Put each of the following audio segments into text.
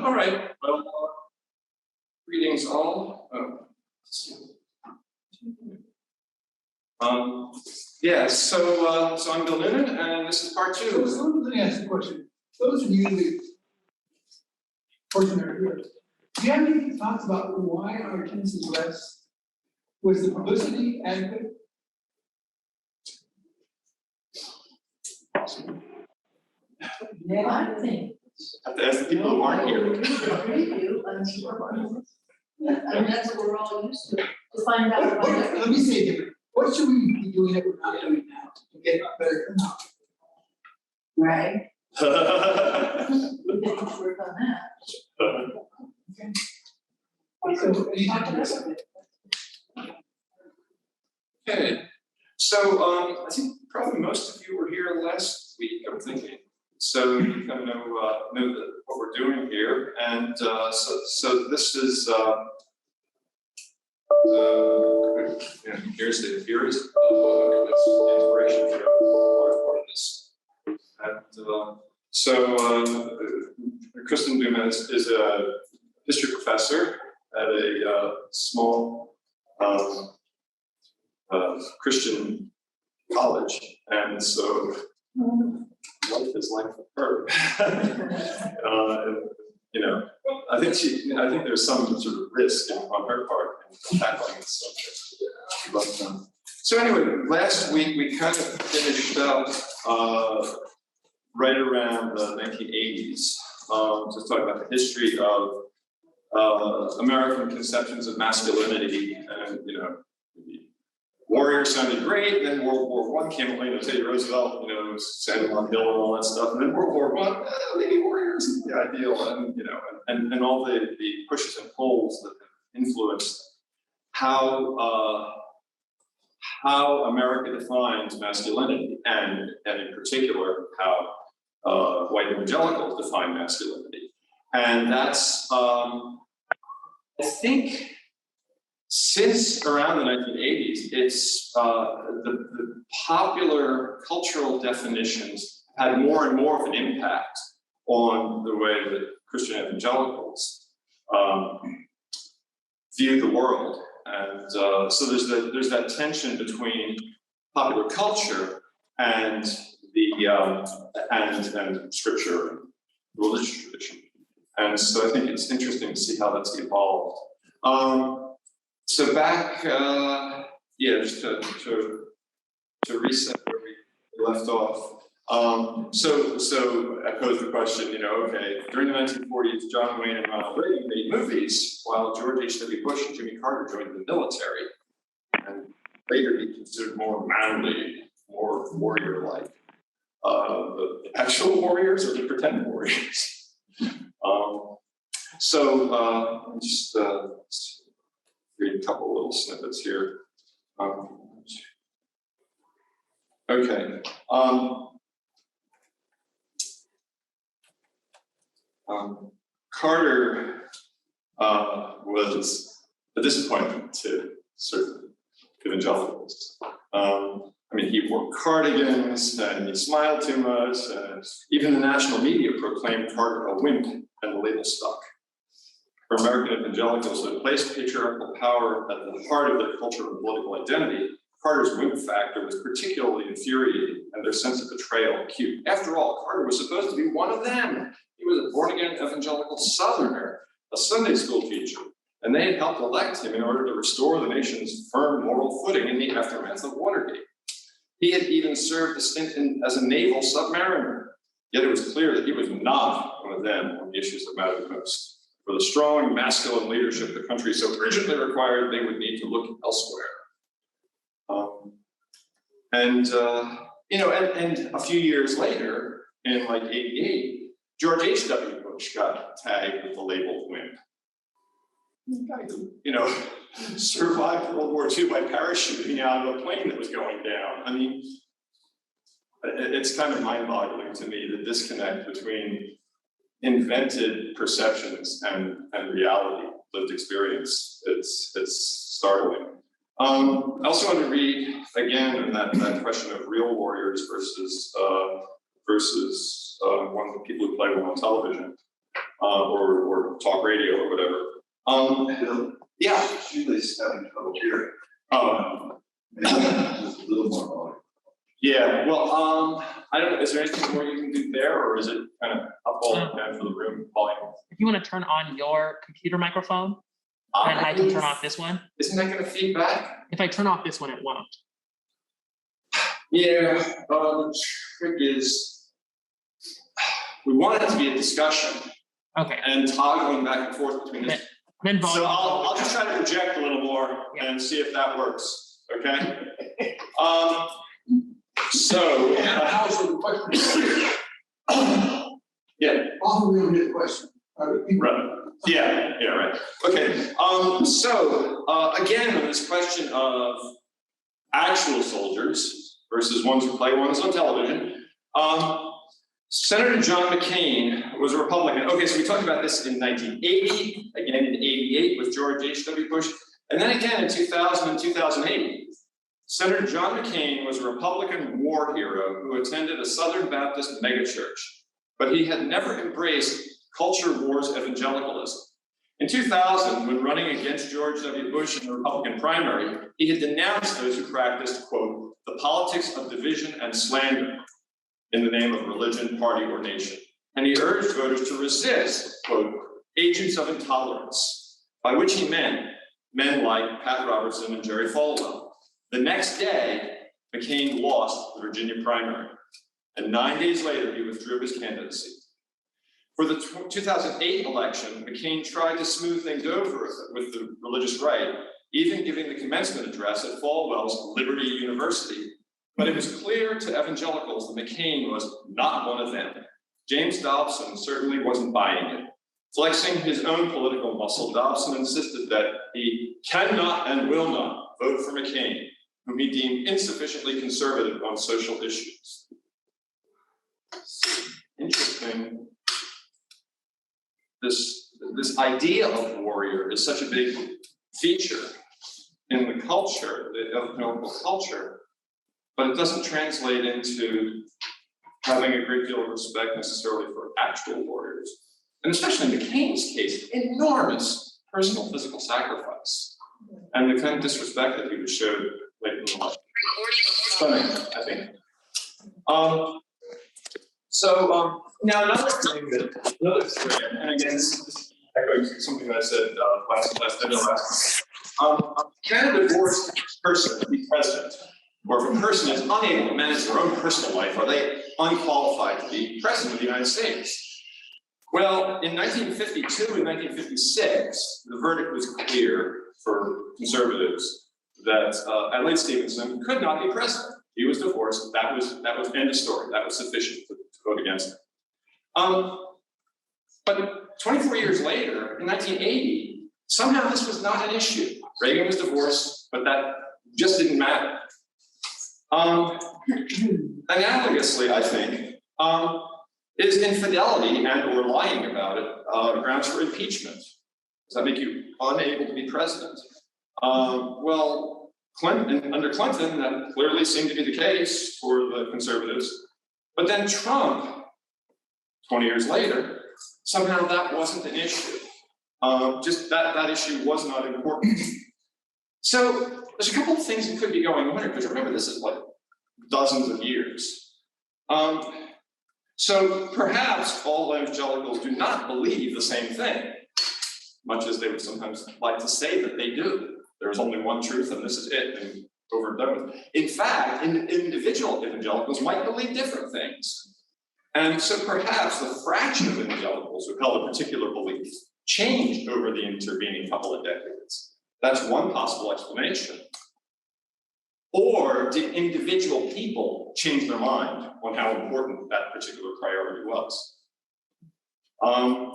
All right. Well, greetings all. Yeah. So I'm Bill Nunan, and this is part 2. So let me ask you a question. Those of you that are here, do you have any thoughts about why our attendance is less? Was the publicity adequate? Yeah, I think. Have to ask the people who aren't here. Review, I mean, that's what we're all used to find out. Let me say it different. What should we be doing that we're not doing now to get better turnout? Right. We can work on that. So, anything to say? Okay. So I think probably most of you were here last week, I'm thinking. So you kind of know what we're doing here. And so this is, here's the book. That's the inspiration for this. And Kristen Nunan is a history professor at a small Christian college, and so life is like for her. I think there's some sort of risk on her part in tackling this subject. But, so anyway, last week we kind of finished up right around the 1980s, just talking about the history of American conceptions of masculinity, and warrior sounded great, and then World War I came along, Teddy Roosevelt, San Juan Hill and all that stuff, and then World War I, maybe warriors is the ideal, and all the pushes and pulls that have influenced how America defines masculinity, and in particular how white evangelicals define masculinity, and that's I think. Since around the 1980s, it's the popular cultural definitions had more and more of an impact on the way that Christian evangelicals view the world, and so there's that tension between popular culture and the and scripture and religious tradition, and so I think it's interesting to see how that's evolved. So back, just to reset where we left off. So I posed the question, okay, during the 1940s, John Wayne and Ronald Reagan made movies, while George H.W. Bush and Jimmy Carter joined the military, and later he considered more manly, more warrior-like. The actual warriors or the pretend warriors? Just read a couple little snippets here. Okay. Carter was a disappointment to certain evangelicals. He wore cardigans and he smiled too much. Even the national media proclaimed Carter a wimp, and the label stuck. For American evangelicals who had placed patriarchal power at the heart of their cultural and political identity, Carter's wimp factor was particularly infuriating, and their sense of betrayal acute. After all, Carter was supposed to be one of them. He was a born-again evangelical Southerner, a Sunday school teacher, and they had helped elect him in order to restore the nation's firm moral footing in the aftermath of Watergate. He had even served a stint as a naval submariner, yet it was clear that he was not one of them on the issues that mattered most. For the strong masculine leadership the country so urgently required, they would need to look elsewhere. And a few years later, in like '88, George H.W. Bush got tagged with the label wimp. The guy who, survived World War II by parachuting out of a plane that was going down. It's kind of mind-boggling to me, the disconnect between invented perceptions and reality, lived experience. It's startling. I also want to read again on that question of real warriors versus one of the people who play one on television. or talk radio or whatever. Yeah. Julie's having trouble hearing. Maybe just a little more volume. Yeah, well, I don't know, is there anything more you can do there, or is it kind of up all down for the room volume? If you want to turn on your computer microphone, then I can turn off this one. Isn't that gonna feed back? If I turn off this one, it won't. Yeah, the trick is, we want it to be a discussion Okay, and toggling back and forth between this. then volume. So I'll just try to project a little more and see if that works, okay? So. Also, the question, Yeah. often we don't get a question. Right, yeah, right. Okay, so, again, on this question of actual soldiers versus ones who play ones on television, Senator John McCain was a Republican. Okay, so we talked about this in 1980, again in 88 with George H.W. Bush, and then again in 2000 and 2008. Senator John McCain was a Republican war hero who attended a Southern Baptist megachurch, but he had never embraced culture wars evangelicalism. In 2000, when running against George W. Bush in the Republican primary, he had denounced those who practiced, quote, the politics of division and slander in the name of religion, party, or nation. And he urged voters to resist, quote, agents of intolerance, by which he meant men like Pat Robertson and Jerry Falwell. The next day, McCain lost the Virginia primary, and 9 days later, he withdrew his candidacy. For the 2008 election, McCain tried to smooth things over with the religious right, even giving the commencement address at Falwell's Liberty University. But it was clear to evangelicals that McCain was not one of them. James Dobson certainly wasn't buying it. Flexing his own political muscle, Dobson insisted that he cannot and will not vote for McCain, whom he deemed insufficiently conservative on social issues. Interesting. This idea of warrior is such a big feature in the culture, the evangelical culture, but it doesn't translate into having a great deal of respect necessarily for actual warriors. And especially in McCain's case, enormous personal physical sacrifice and the kind of disrespect that he was showed late in life. Stunning, I think. Now another thing and again, this is echoing something that I said last. Can a divorced person be president? Or if a person is unable to manage their own personal life, are they unqualified to be president of the United States? Well, in 1952 and 1956, the verdict was clear for conservatives that Adlai Stevenson could not be president. He was divorced. That was end of story. That was sufficient to vote against him. But 24 years later, in 1980, somehow this was not an issue. Reagan was divorced, but that just didn't matter. Analogously, I think, is infidelity and or lying about it grounds for impeachment? Does that make you unable to be president? Well, under Clinton, that clearly seemed to be the case for the conservatives. But then Trump, 20 years later, somehow that wasn't an issue. Just that issue was not important. So there's a couple of things that could be going on here, because remember, this is like dozens of years. So perhaps all evangelicals do not believe the same thing, much as they would sometimes like to say that they do. There's only one truth and this is it, and over and done with. In fact, individual evangelicals might believe different things. And so perhaps the fraction of evangelicals who held a particular belief changed over the intervening couple of decades. That's one possible explanation. Or did individual people change their mind on how important that particular priority was? Hard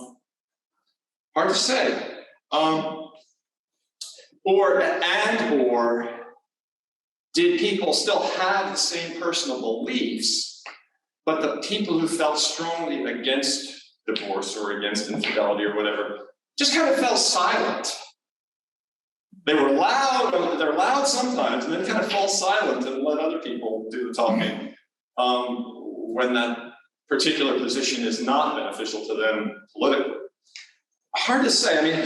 to say. Or did people still have the same personal beliefs, but the people who felt strongly against divorce or against infidelity or whatever just kind of fell silent? They're loud sometimes, and then kind of fall silent and let other people do the talking when that particular position is not beneficial to them politically. Hard to say. I mean,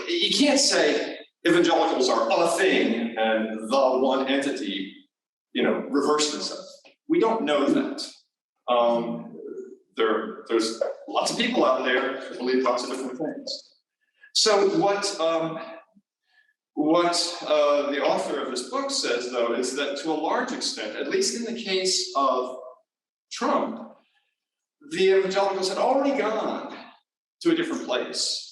you can't say evangelicals are a thing and the one entity, reverse themselves. We don't know that. There's lots of people out there who believe lots of different things. So what the author of this book says, though, is that to a large extent, at least in the case of Trump, the evangelicals had already gone to a different place.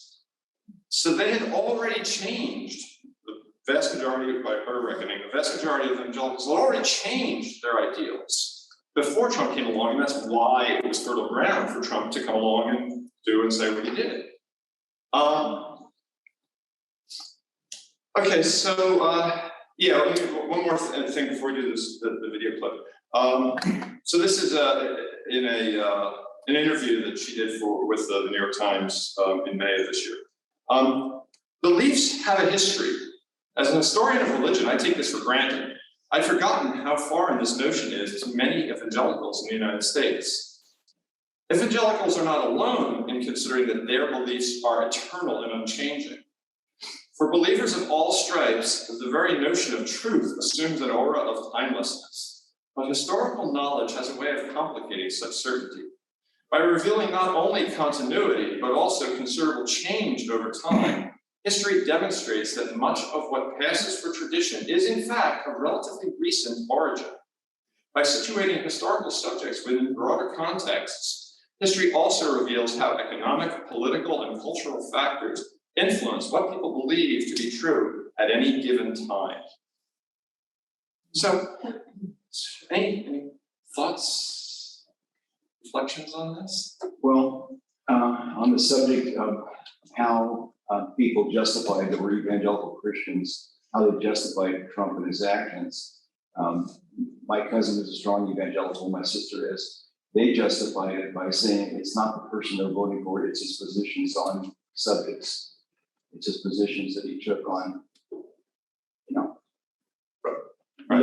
So they had already changed, the vast majority, by her reckoning, the vast majority of the evangelicals had already changed their ideals before Trump came along, and that's why it was fertile ground for Trump to come along and do and say what he did. Okay, so one more thing before we do this, the video clip. So this is in an interview that she did with the New York Times in May of this year. Beliefs have a history. As an historian of religion, I take this for granted. I'd forgotten how foreign this notion is to many evangelicals in the United States. Evangelicals are not alone in considering that their beliefs are eternal and unchanging. For believers of all stripes, the very notion of truth assumes an aura of timelessness. But historical knowledge has a way of complicating such certainty. By revealing not only continuity, but also considerable change over time, history demonstrates that much of what passes for tradition is in fact of relatively recent origin. By situating historical subjects within broader contexts, history also reveals how economic, political, and cultural factors influence what people believe to be true at any given time. So, any thoughts, reflections on this? Well, on the subject of how people justified that were evangelical Christians, how they justified Trump and his actions. My cousin is a strong evangelical, my sister is. They justified it by saying it's not the person they're voting for, it's his positions on subjects. It's his positions that he took on, the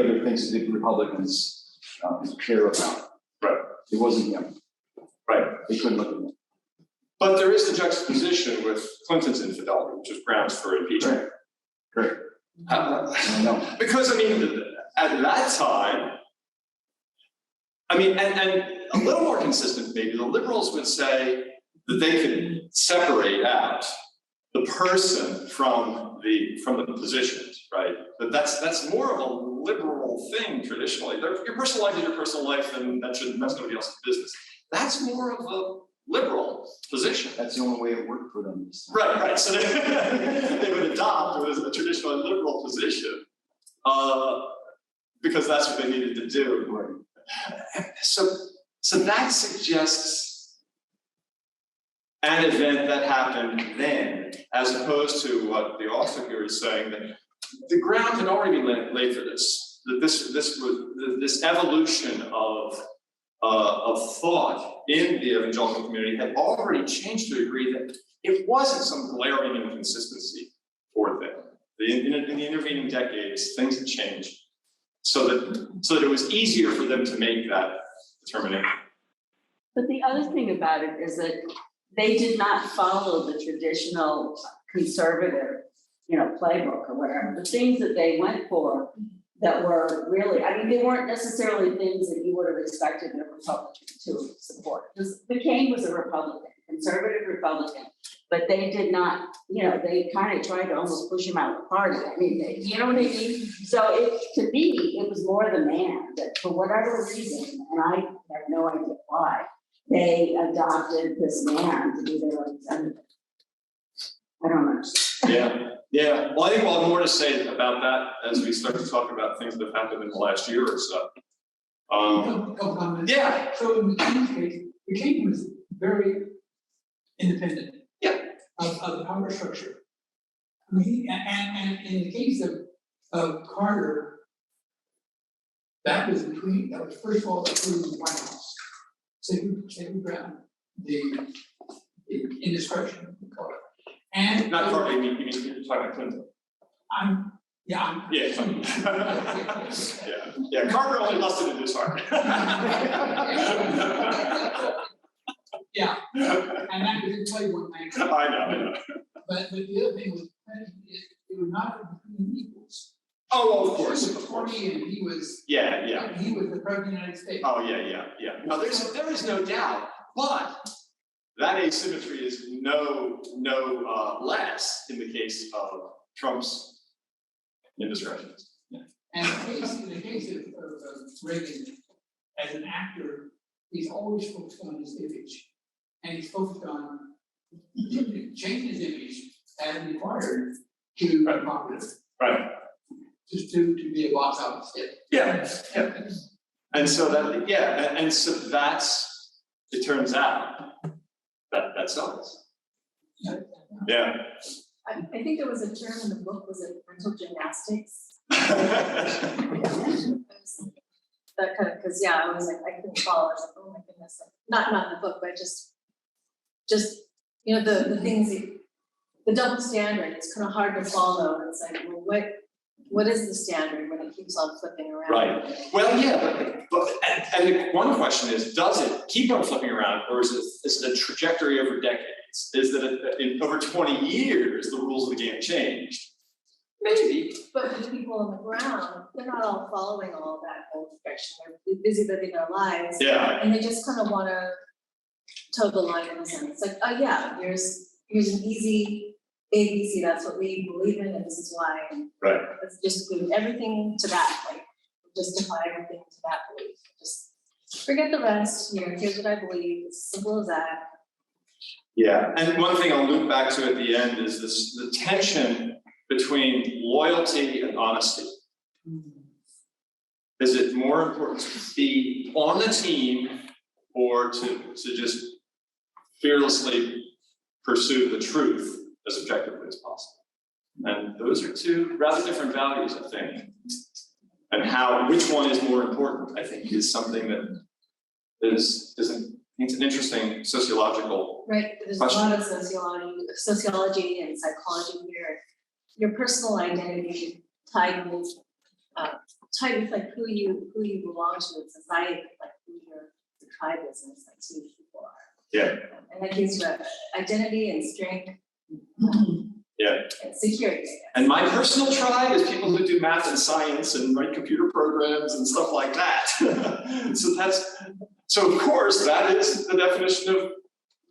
other things that the Republicans care about. Right. It wasn't him. Right. They couldn't look at him. But there is the juxtaposition with Clinton's infidelity, which is grounds for impeachment. Correct. I know. Because, at that time, and a little more consistent, maybe, the liberals would say that they could separate out the person from the positions, right? But that's more of a liberal thing traditionally. Your personal life is your personal life, and that's nobody else's business. That's more of a liberal position. That's the only way it worked for them. Right. So they would adopt a traditional liberal position because that's what they needed to do. Right. So that suggests an event that happened then, as opposed to what the author here is saying, that the ground had already been laid for this. That this evolution of thought in the evangelical community had already changed to a degree that it wasn't some glaring inconsistency for them. In the intervening decades, things had changed so that it was easier for them to make that determination. But the other thing about it is that they did not follow the traditional conservative, playbook or whatever. The things that they went for that were really, they weren't necessarily things that you would have expected a Republican to support. Because McCain was a Republican, conservative Republican, but they did not, they kind of tried to almost push him out of the party. You know what I mean? So to me, it was more the man that for whatever reason, and I have no idea why, they adopted this man to be their representative. I don't know. Yeah. Well, I think we'll have more to say about that as we start to talk about things that have happened in the last year or so. Comments. Yeah. So in McCain's case, McCain was very independent. Yeah. Of the power structure. And in the case of Carter, that was first of all through the White House. Sacred ground, the indiscretion, we call it. And Not Carter, you mean you're talking about Clinton? Yeah. Yeah. Yeah, Carter only lusted in his heart. Yeah, and that was in Playboy magazine. I know. But the other thing was, it was not between equals. Oh, of course, She was of course. 40 and he was, Yeah. he was the president of the United States. Oh, yeah. No, there is no doubt, but that asymmetry is no less in the case of Trump's indiscretions. And in the case of Reagan, as an actor, he's always focused on his image. And he's focused on changing his image as required to be popular, Right. just to be a box office hit. Yeah. And so and so that's, it turns out, that sells. Yeah. I think there was a term in the book, was it mental gymnastics? That kind of, because I was like, I couldn't follow, I was like, oh my goodness, like, not in the book, but just, the things, the double standard, it's kind of hard to follow, it's like, well, what is the standard when it keeps on flipping around? Right. Well, yeah, but and one question is, does it keep on flipping around, or is it a trajectory over decades? Is that in over 20 years, the rules of the game changed? Maybe. But the people on the ground, they're not all following all that whole direction, they're busy living their lives. Yeah. And they just kind of want to toe the line in a sense, like, oh yeah, here's an easy ABC, that's what we believe in, and this is why. And Right. let's just glue everything to that, like, justify everything to that belief. Just forget the rest, here's what I believe, it's as simple as that. Yeah, and one thing I'll loop back to at the end is the tension between loyalty and honesty. Is it more important to be on the team or to just fearlessly pursue the truth as objectively as possible? And those are two rather different values, I think. And which one is more important, I think, is something that it's an interesting sociological. Right, there's question. a lot of sociology and psychology here. Your personal identity tied with like who you belong to in society, like who the tribe is, and it's like who people are. Yeah. And that gives you identity and strength. Yeah. And security. And my personal tribe is people who do math and science and write computer programs and stuff like that. So of course, that is the definition of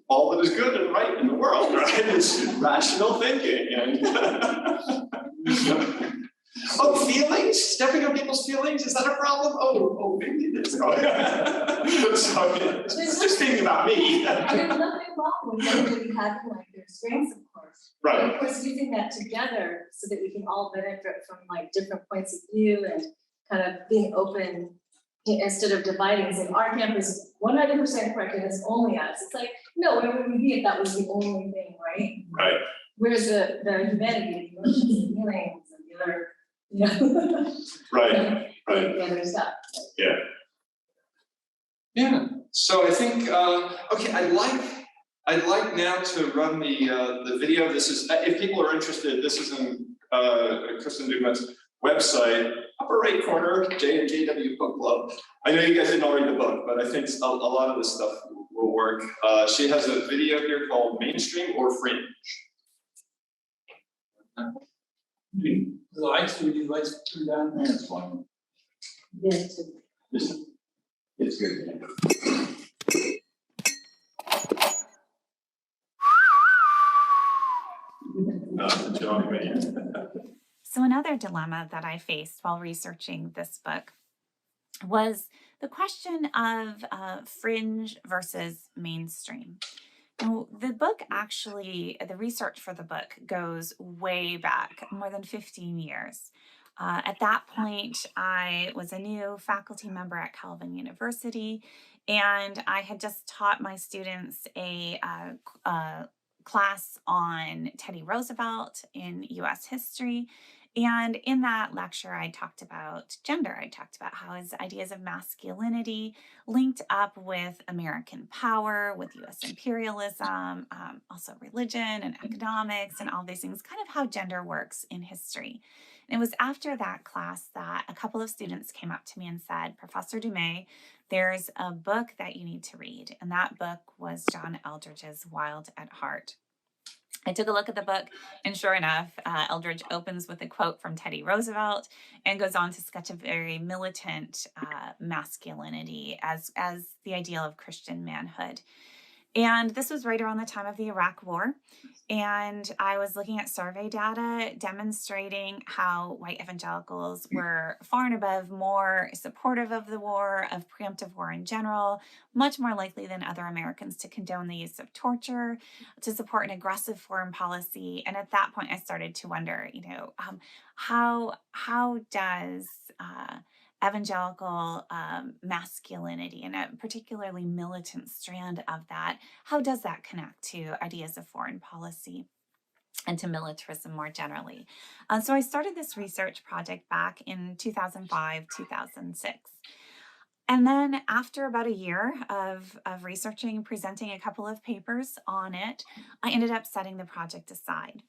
all that is good and right in the world, right? It's rational thinking and feelings, stepping on people's feelings, is that a problem? Oh, maybe it is. So it's just thinking about me. There's nothing wrong with everybody having like their strengths, of course. Right. But of course, using that together so that we can all benefit from like different points of view and kind of being open instead of dividing and saying our camp is 100% correct and it's only us. It's like, no, where would we be if that was the only thing, right? Right. Where's the humanity, the emotions, the feelings, and the other, Right. the other stuff. Yeah. Yeah. So I think okay. I'd like now to run the video. This is, if people are interested, this is in Kristen Dumas' website, upper right corner, J&JW Book Club. I know you guys didn't all read the book, but I think a lot of this stuff will work. She has a video here called Mainstream or Fringe. The lights, we need lights turned down. That's fine. It's good. So another dilemma that I faced while researching this book was the question of fringe versus mainstream. Now, the book actually, the research for the book goes way back, more than 15 years. At that point, I was a new faculty member at Calvin University, and I had just taught my students a class on Teddy Roosevelt in U.S. history. And in that lecture, I talked about gender. I talked about how his ideas of masculinity linked up with American power, with US imperialism, also religion and economics and all these things, kind of how gender works in history. And it was after that class that a couple of students came up to me and said, Professor Dumais, there's a book that you need to read. And that book was John Eldridge's Wild at Heart. I took a look at the book, and sure enough, Eldridge opens with a quote from Teddy Roosevelt and goes on to sketch a very militant masculinity as the ideal of Christian manhood. And this was right around the time of the Iraq War. And I was looking at survey data demonstrating how white evangelicals were far and above more supportive of the war, of preemptive war in general, much more likely than other Americans to condone the use of torture, to support an aggressive foreign policy. And at that point, I started to wonder, how does evangelical masculinity and a particularly militant strand of that, how does that connect to ideas of foreign policy and to militarism more generally? So I started this research project back in 2005, 2006. And then after about a year of researching, presenting a couple of papers on it, I ended up setting the project aside.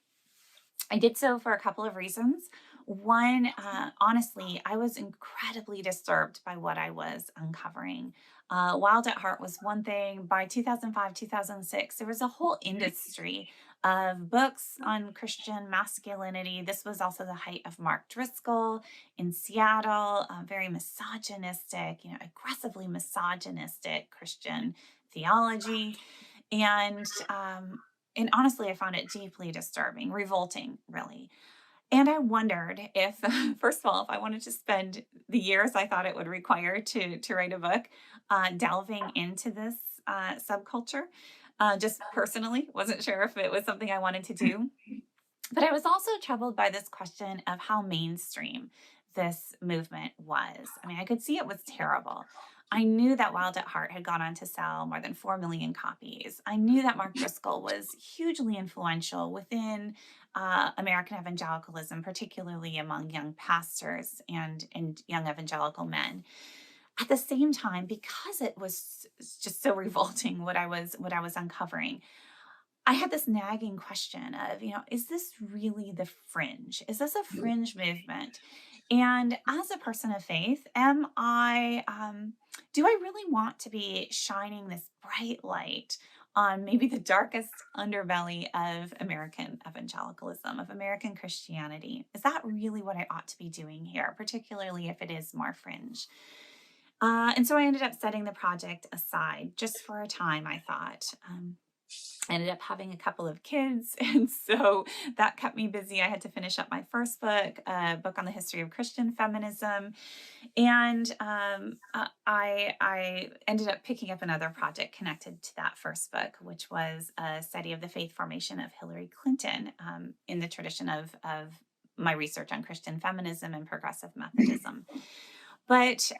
I did so for a couple of reasons. One, honestly, I was incredibly disturbed by what I was uncovering. Wild at Heart was one thing. By 2005, 2006, there was a whole industry of books on Christian masculinity. This was also the height of Mark Driscoll in Seattle, very misogynistic, aggressively misogynistic Christian theology. And honestly, I found it deeply disturbing, revolting, really. And I wondered if, first of all, if I wanted to spend the years I thought it would require to write a book, delving into this subculture. Just personally, wasn't sure if it was something I wanted to do. But I was also troubled by this question of how mainstream this movement was. I mean, I could see it was terrible. I knew that Wild at Heart had gone on to sell more than 4 million copies. I knew that Mark Driscoll was hugely influential within American evangelicalism, particularly among young pastors and young evangelical men. At the same time, because it was just so revolting what I was uncovering, I had this nagging question of, is this really the fringe? Is this a fringe movement? And as a person of faith, do I really want to be shining this bright light on maybe the darkest underbelly of American evangelicalism, of American Christianity? Is that really what I ought to be doing here, particularly if it is more fringe? And so I ended up setting the project aside just for a time, I thought. I ended up having a couple of kids, and so that kept me busy. I had to finish up my first book, a book on the history of Christian feminism, and I ended up picking up another project connected to that first book, which was a study of the faith formation of Hillary Clinton in the tradition of my research on Christian feminism and progressive Methodism. But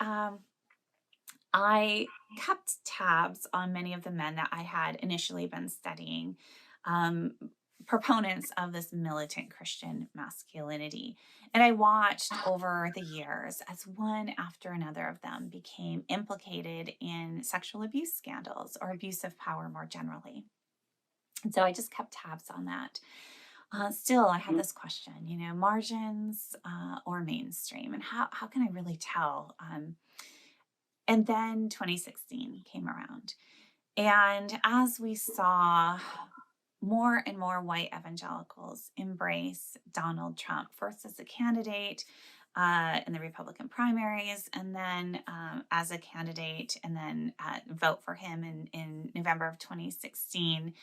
I kept tabs on many of the men that I had initially been studying, proponents of this militant Christian masculinity. And I watched over the years as one after another of them became implicated in sexual abuse scandals or abuse of power more generally. And so I just kept tabs on that. Still, I had this question, margins or mainstream, and how can I really tell? And then 2016 came around. And as we saw more and more white evangelicals embrace Donald Trump, first as a candidate in the Republican primaries, and then as a candidate, and then vote for him in November of 2016,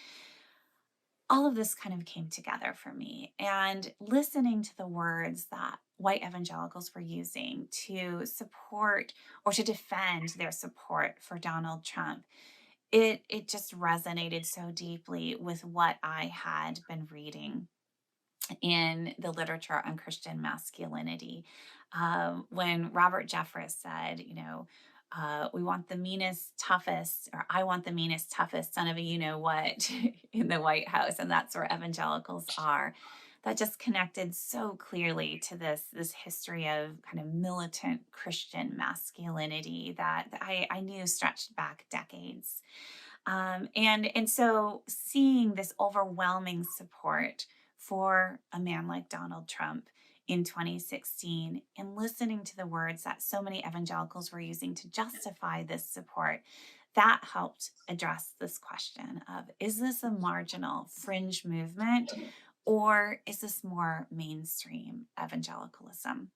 all of this kind of came together for me. And listening to the words that white evangelicals were using to support or to defend their support for Donald Trump, it just resonated so deeply with what I had been reading in the literature on Christian masculinity. When Robert Jeffress said, we want the meanest, toughest, or I want the meanest, toughest son of a you-know-what in the White House, and that's where evangelicals are. that just connected so clearly to this history of kind of militant Christian masculinity that I knew stretched back decades. And so seeing this overwhelming support for a man like Donald Trump in 2016 and listening to the words that so many evangelicals were using to justify this support, that helped address this question of, is this a marginal fringe movement or is this more mainstream evangelicalism?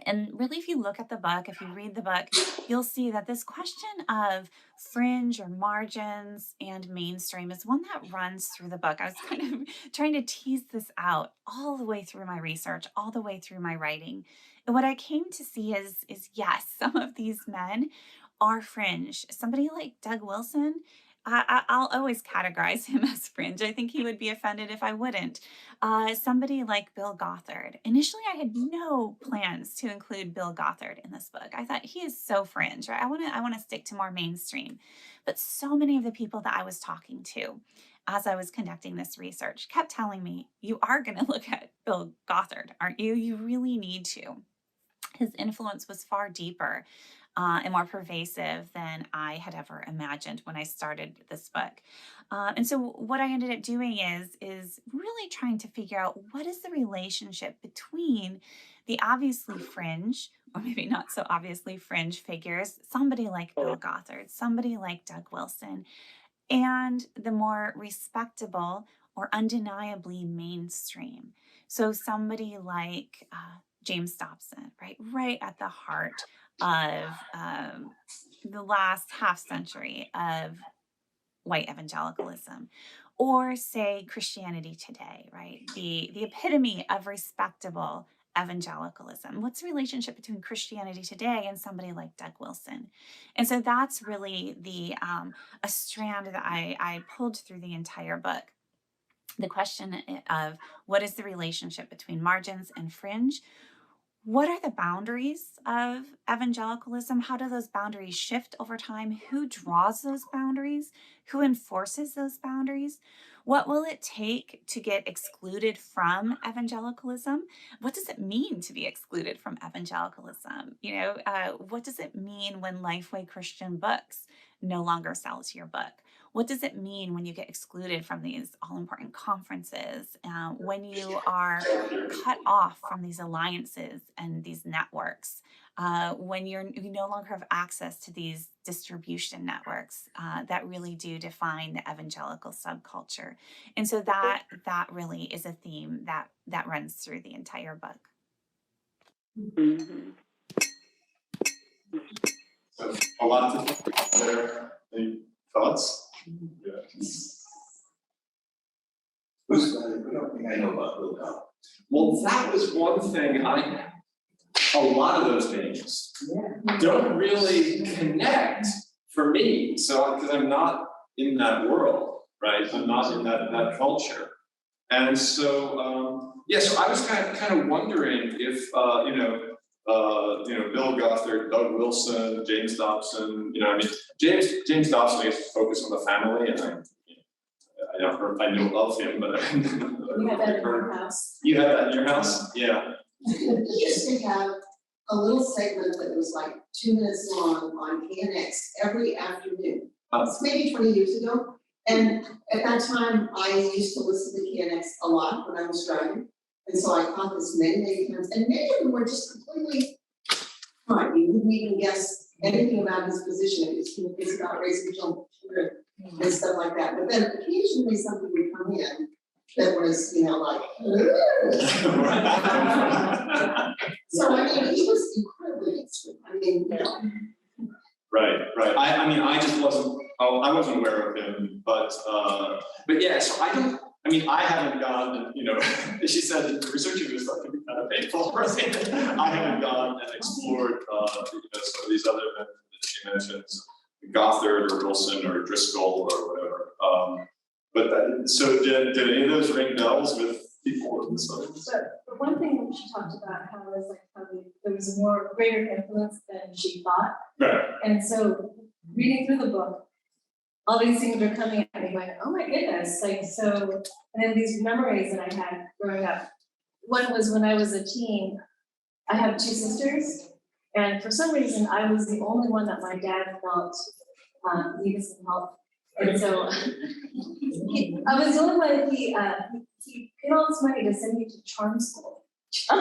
And really, if you look at the book, if you read the book, you'll see that this question of fringe or margins and mainstream is one that runs through the book. I was kind of trying to tease this out all the way through my research, all the way through my writing. And what I came to see is yes, some of these men are fringe. Somebody like Doug Wilson, I'll always categorize him as fringe. I think he would be offended if I wouldn't. Somebody like Bill Gothard. Initially, I had no plans to include Bill Gothard in this book. I thought he is so fringe, right? I want to stick to more mainstream. But so many of the people that I was talking to as I was conducting this research kept telling me, you are going to look at Bill Gothard, aren't you? You really need to. His influence was far deeper and more pervasive than I had ever imagined when I started this book. And so what I ended up doing is really trying to figure out what is the relationship between the obviously fringe, or maybe not so obviously fringe figures, somebody like Bill Gothard, somebody like Doug Wilson, and the more respectable or undeniably mainstream. So somebody like James Dobson, right at the heart of the last half century of white evangelicalism, or say Christianity Today, right? The epitome of respectable evangelicalism. What's the relationship between Christianity Today and somebody like Doug Wilson? And so that's really the a strand that I pulled through the entire book. The question of what is the relationship between margins and fringe? What are the boundaries of evangelicalism? How do those boundaries shift over time? Who draws those boundaries? Who enforces those boundaries? What will it take to get excluded from evangelicalism? What does it mean to be excluded from evangelicalism? What does it mean when Lifeway Christian Books no longer sells your book? What does it mean when you get excluded from these all-important conferences, when you are cut off from these alliances and these networks, when you no longer have access to these distribution networks that really do define the evangelical subculture? And so that really is a theme that runs through the entire book. Mm-hmm. So a lot to think about there. Any thoughts? Yeah. Who's, I don't think I know about Bill Cowell. Well, that was one thing a lot of those names don't really connect for me. So, because I'm not in that world, right? I'm not in that culture. And so, so I was kind of wondering if, Bill Gothard, Doug Wilson, James Dobson, James Dobson is focused on the family, and I know of him, but You have that in your house? You have that in your house? Yeah. We used to have a little segment that was like 2 minutes long on KNX every afternoon. It's maybe 20 years ago. And at that time, I used to listen to KNX a lot when I was driving. And so I caught this many times. And many of them were just completely fine. You wouldn't even guess anything about his position. It's about raising children and stuff like that. But then occasionally something would come in that was, like, so I mean, he was incredibly extreme. I mean, Right. I just wasn't aware of him, but yeah, so I haven't gone, she said researching this stuff can be kind of painful, right? I haven't gone and explored, some of these other men that she mentions, Gothard or Wilson or Driscoll or whatever. So did any of those ring bells with people in the studies? But one thing that she talked about how there was more greater influence than she thought. Right. And so reading through the book, all these things are coming at me going, oh my goodness, like, so, and then these memories that I had growing up. One was when I was a teen, I have 2 sisters, and for some reason, I was the only one that my dad felt needed some help. And so I was the only one, he paid all this money to send me to charm school. I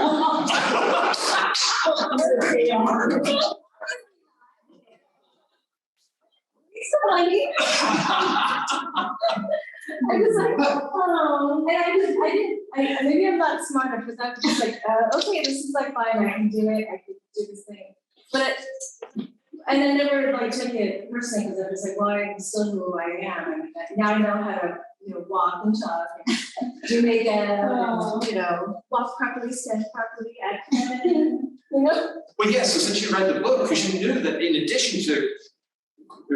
was like, oh, and maybe I'm not smart enough, because I'm just like, okay, this is like fine, I can do it, I can do this thing. But, and I never like took it personally, because I was like, well, I'm still who I am, and now I know how to, walk and talk, and do makeup, and, walk properly, stand properly, act feminine, Well, yes, so since you read the book, because you knew that in addition to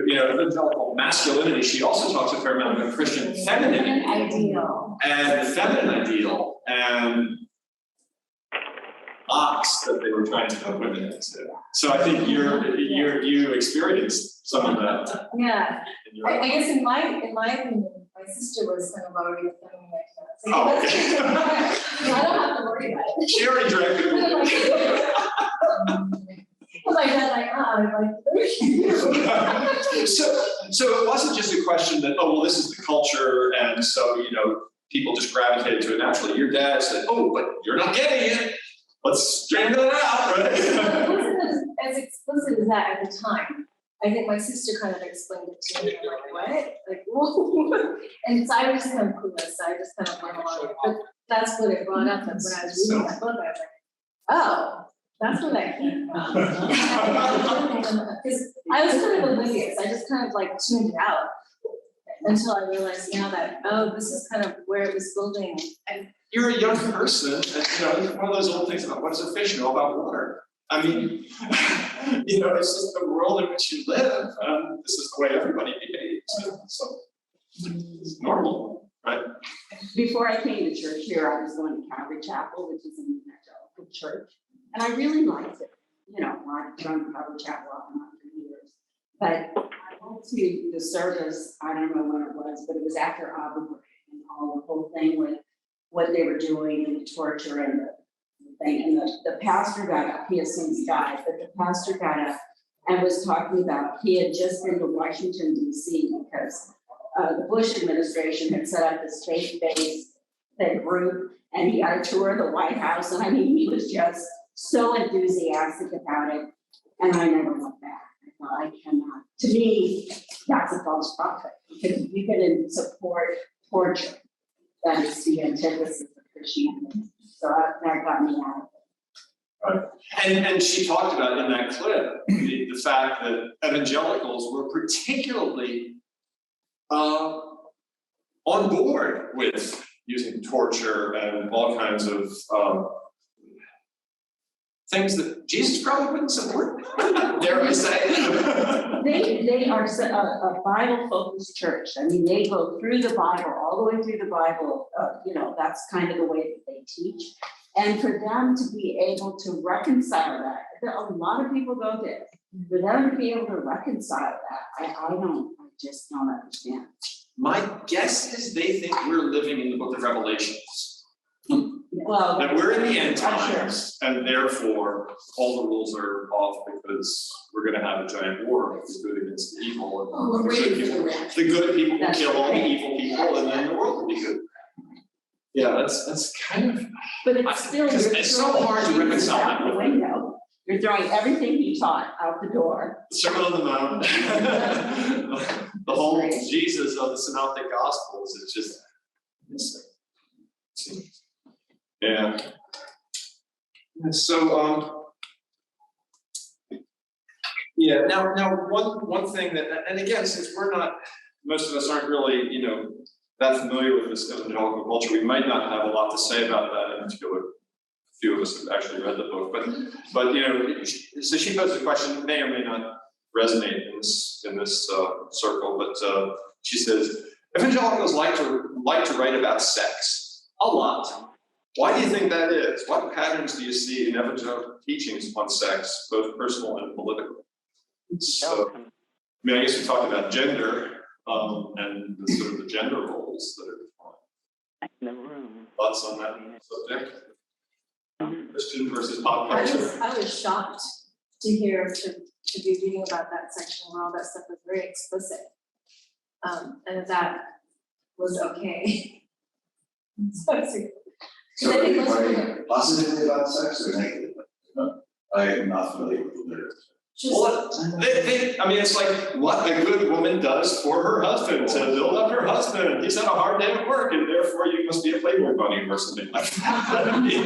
evangelical masculinity, she also talks a fair amount about Christian femininity. Ideal. And the feminine ideal, and box that they were trying to put women into. So I think you experienced some of that. Yeah, In your I guess in my opinion, my sister was kind of already a feminine like that. So Oh, that's okay. I don't have to worry about it. She already drank it. My dad's like, I'm like, So it wasn't just a question that, oh, well, this is the culture, and so, people just gravitated to it naturally. Your dad said, oh, but you're not getting it. Let's straighten that out, right? It wasn't as explicit as that at the time. I think my sister kind of explained it to me, and I'm like, what? Like, whoa. And so I was just kind of clueless, so I just kind of went along. But that's what it brought up, and when I was reading that book, I was like, oh, that's where that came from. Because I was kind of oblivious, I just kind of like tuned it out until I realized now that, oh, this is kind of where it was building. And you're a young person, and it's one of those old things about what does a fish know about water? I mean, it's just the world in which you live, and this is the way everybody behaves. So it's normal, right? Before I came to church here, I was going to Calvary Chapel, which is an evangelical church, and I really liked it. I've gone to Calvary Chapel off and on for years. But I went to the service, I don't know when it was, but it was after Abu Ghraib and all the whole thing with what they were doing and the torture and the thing. And the pastor got up, he has since died, but the pastor got up and was talking about, he had just been to Washington, D.C. because the Bush administration had set up this faith-based group, and he got a tour of the White House, and I mean, he was just so enthusiastic about it, and I never went back. I thought, I cannot. To me, that's a false prophet, because you can support torture. That is the antithesis of Christianity. So that got me out of it. Right. And she talked about in that clip the fact that evangelicals were particularly on board with using torture and all kinds of things that Jesus probably wouldn't support, dare I say. They are a Bible-focused church. I mean, they go through the Bible, all the way through the Bible. That's kind of the way that they teach. And for them to be able to reconcile that, a lot of people go there. For them to be able to reconcile that, I just don't understand. My guess is they think we're living in the book of Revelations. Well, That we're in the end I'm sure. times, and therefore all the rules are off because we're going to have a giant war of the good against the evil. And We're the good waiting for people, the reaction. the good people will That's kill all the right. evil people, and then the world will be good. Yeah, that's kind of. But it's still, Because you're it's so throwing hard to Jesus reconcile out that the with window. You're throwing everything he taught out the door. the Sermon on the Mount, the whole Jesus of the Synoptic Gospels. It's just missing. Yeah. So yeah. Now one thing that, and again, since most of us aren't really that familiar with this evangelical culture, we might not have a lot to say about that in particular. A few of us have actually read the book, but so she posed a question that may or may not resonate in this circle, but she says evangelicals like to write about sex a lot. Why do you think that is? What patterns do you see in evangelical teachings on sex, both personal and political? So, I guess we talked about gender. and the sort of the gender roles that are defined. In the room. Thoughts on that subject? Christian versus pop culture? I was shocked to hear, to be reading about that section where all that stuff was very explicit. And that was okay. So it's like- So I are think you most of writing positively about sex or negatively? I am not familiar with the literature. Well, I mean, it's like what a good woman does for her husband to build up her husband. He's had a hard day at work, and therefore you must be a Playboy bunny or something like that. I mean,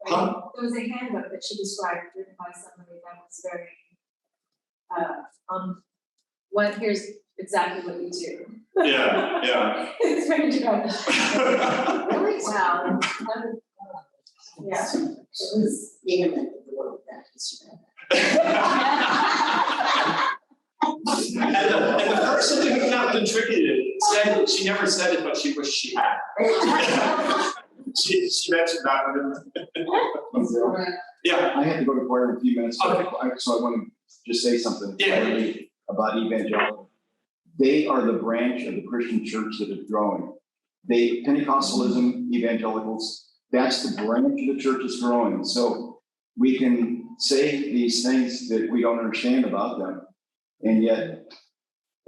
huh? There was a handbook that she described written by somebody that was very, here's exactly what you do. Yeah. It's very good. Really? Wow. Yeah. It was the internet, the world of that Instagram. And the person who kind of contributed said, she never said it, but she wished she had. She mentioned that. Yeah. I have to go to court in a few minutes, Okay. so I want to just say something Yeah. quickly about evangelical. They are the branch of the Christian church that is growing. Pentecostalism, evangelicals, that's the branch of the church that's growing. So we can say these things that we don't understand about them, and yet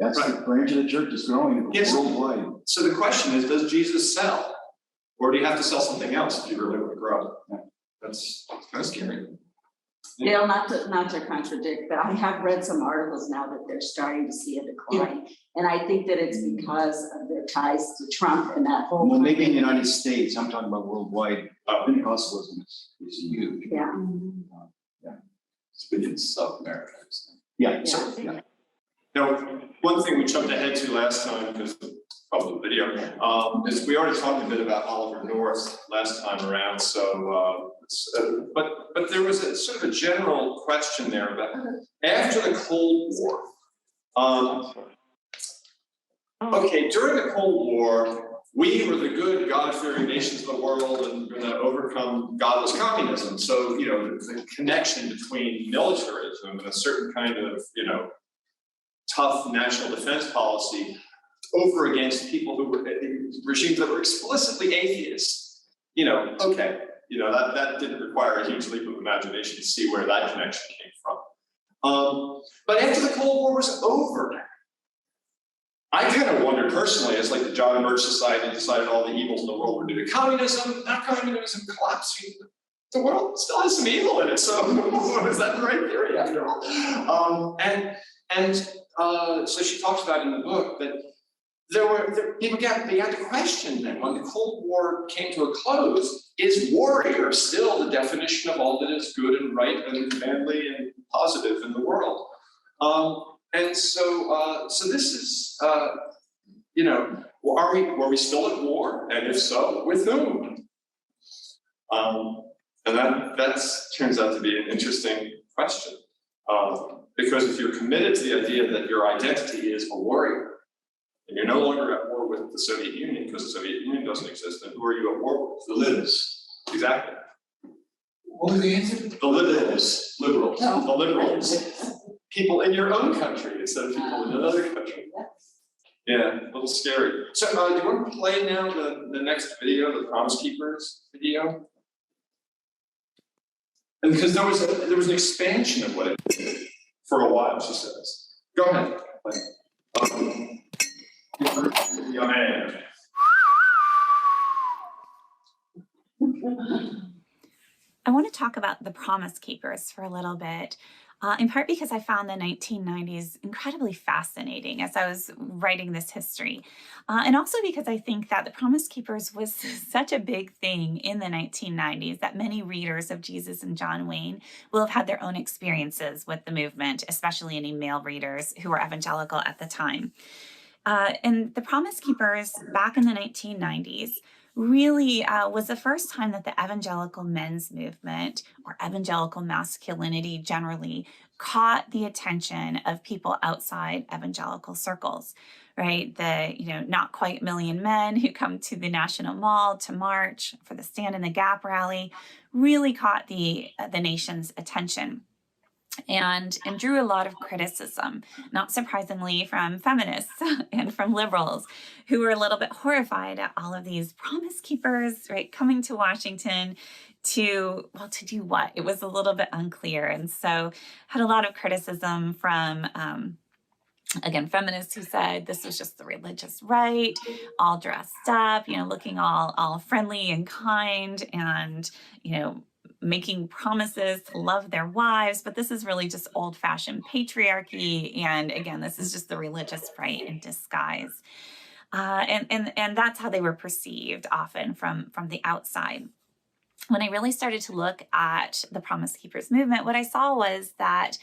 that's the branch of the church that's growing Yes. worldwide. So the question is, does Jesus sell? Or do you have to sell something else if you really want to grow? That's kind of scary. Dale, not to contradict, but I have read some articles now that they're starting to see a decline. And I think that it's because of their ties to Trump and that whole. Well, maybe in the United States, I'm talking about worldwide, Pentecostalism is huge. Yeah. Speaking of South America. Yeah. Yeah. Now, one thing we jumped ahead to last time, because of the video, is we already talked a bit about Oliver North last time around. So, but there was a sort of a general question there about after the Cold War. Okay, during the Cold War, we were the good God-fearing nations of the world and going to overcome godless communism. So, the connection between militarism and a certain kind of, tough national defense policy over against people who were regimes that were explicitly atheists, okay, that didn't require a huge leap of imagination to see where that connection came from. But after the Cold War was over, I kind of wondered personally, it's like the John Birch Society decided all the evils in the world were due to communism. Now communism collapsing, the world still has some evil in it. So is that the right theory after all? So she talks about in the book that people began to question then, when the Cold War came to a close, is warrior still the definition of all that is good and right and manly and positive in the world? So this is, were we still at war? And if so, with whom? And that turns out to be an interesting question. Because if you're committed to the idea that your identity is a warrior, and you're no longer at war with the Soviet Union because the Soviet Union doesn't exist, then who are you at war with? The liberals. Exactly. What was the answer? The liberals. The liberals. People in your own country instead of people in another country. Yeah, a little scary. So do you want to play now the next video, the Promise Keepers video? And because there was an expansion of what it did for a while, she says. Go ahead. Young man. I want to talk about the Promise Keepers for a little bit, in part because I found the 1990s incredibly fascinating as I was writing this history, and also because I think that the Promise Keepers was such a big thing in the 1990s that many readers of Jesus and John Wayne will have had their own experiences with the movement, especially any male readers who were evangelical at the time. And the Promise Keepers back in the 1990s really was the first time that the evangelical men's movement, or evangelical masculinity generally, caught the attention of people outside evangelical circles, right? The, not quite million men who come to the National Mall to march for the Stand in the Gap rally really caught the nation's attention. and drew a lot of criticism, not surprisingly from feminists and from liberals who were a little bit horrified at all of these promise keepers, right, coming to Washington to do what? It was a little bit unclear. And so had a lot of criticism from, again, feminists who said this was just the religious right, all dressed up, looking all friendly and kind and, making promises to love their wives, but this is really just old-fashioned patriarchy. And again, this is just the religious right in disguise. And that's how they were perceived often from the outside. When I really started to look at the Promise Keepers movement, what I saw was that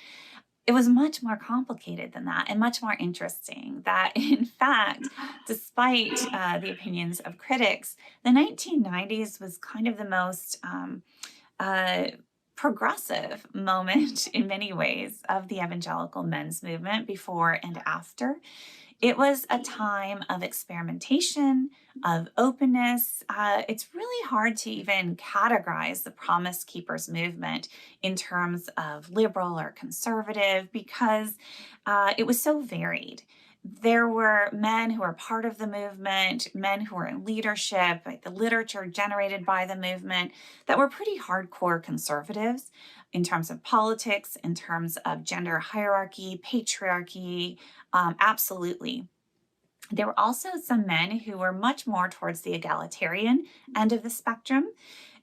it was much more complicated than that and much more interesting. That, in fact, despite the opinions of critics, the 1990s was kind of the most progressive moment in many ways of the evangelical men's movement before and after. It was a time of experimentation, of openness. It's really hard to even categorize the Promise Keepers movement in terms of liberal or conservative because it was so varied. There were men who were part of the movement, men who were in leadership, like the literature generated by the movement, that were pretty hardcore conservatives in terms of politics, in terms of gender hierarchy, patriarchy, absolutely. There were also some men who were much more towards the egalitarian end of the spectrum.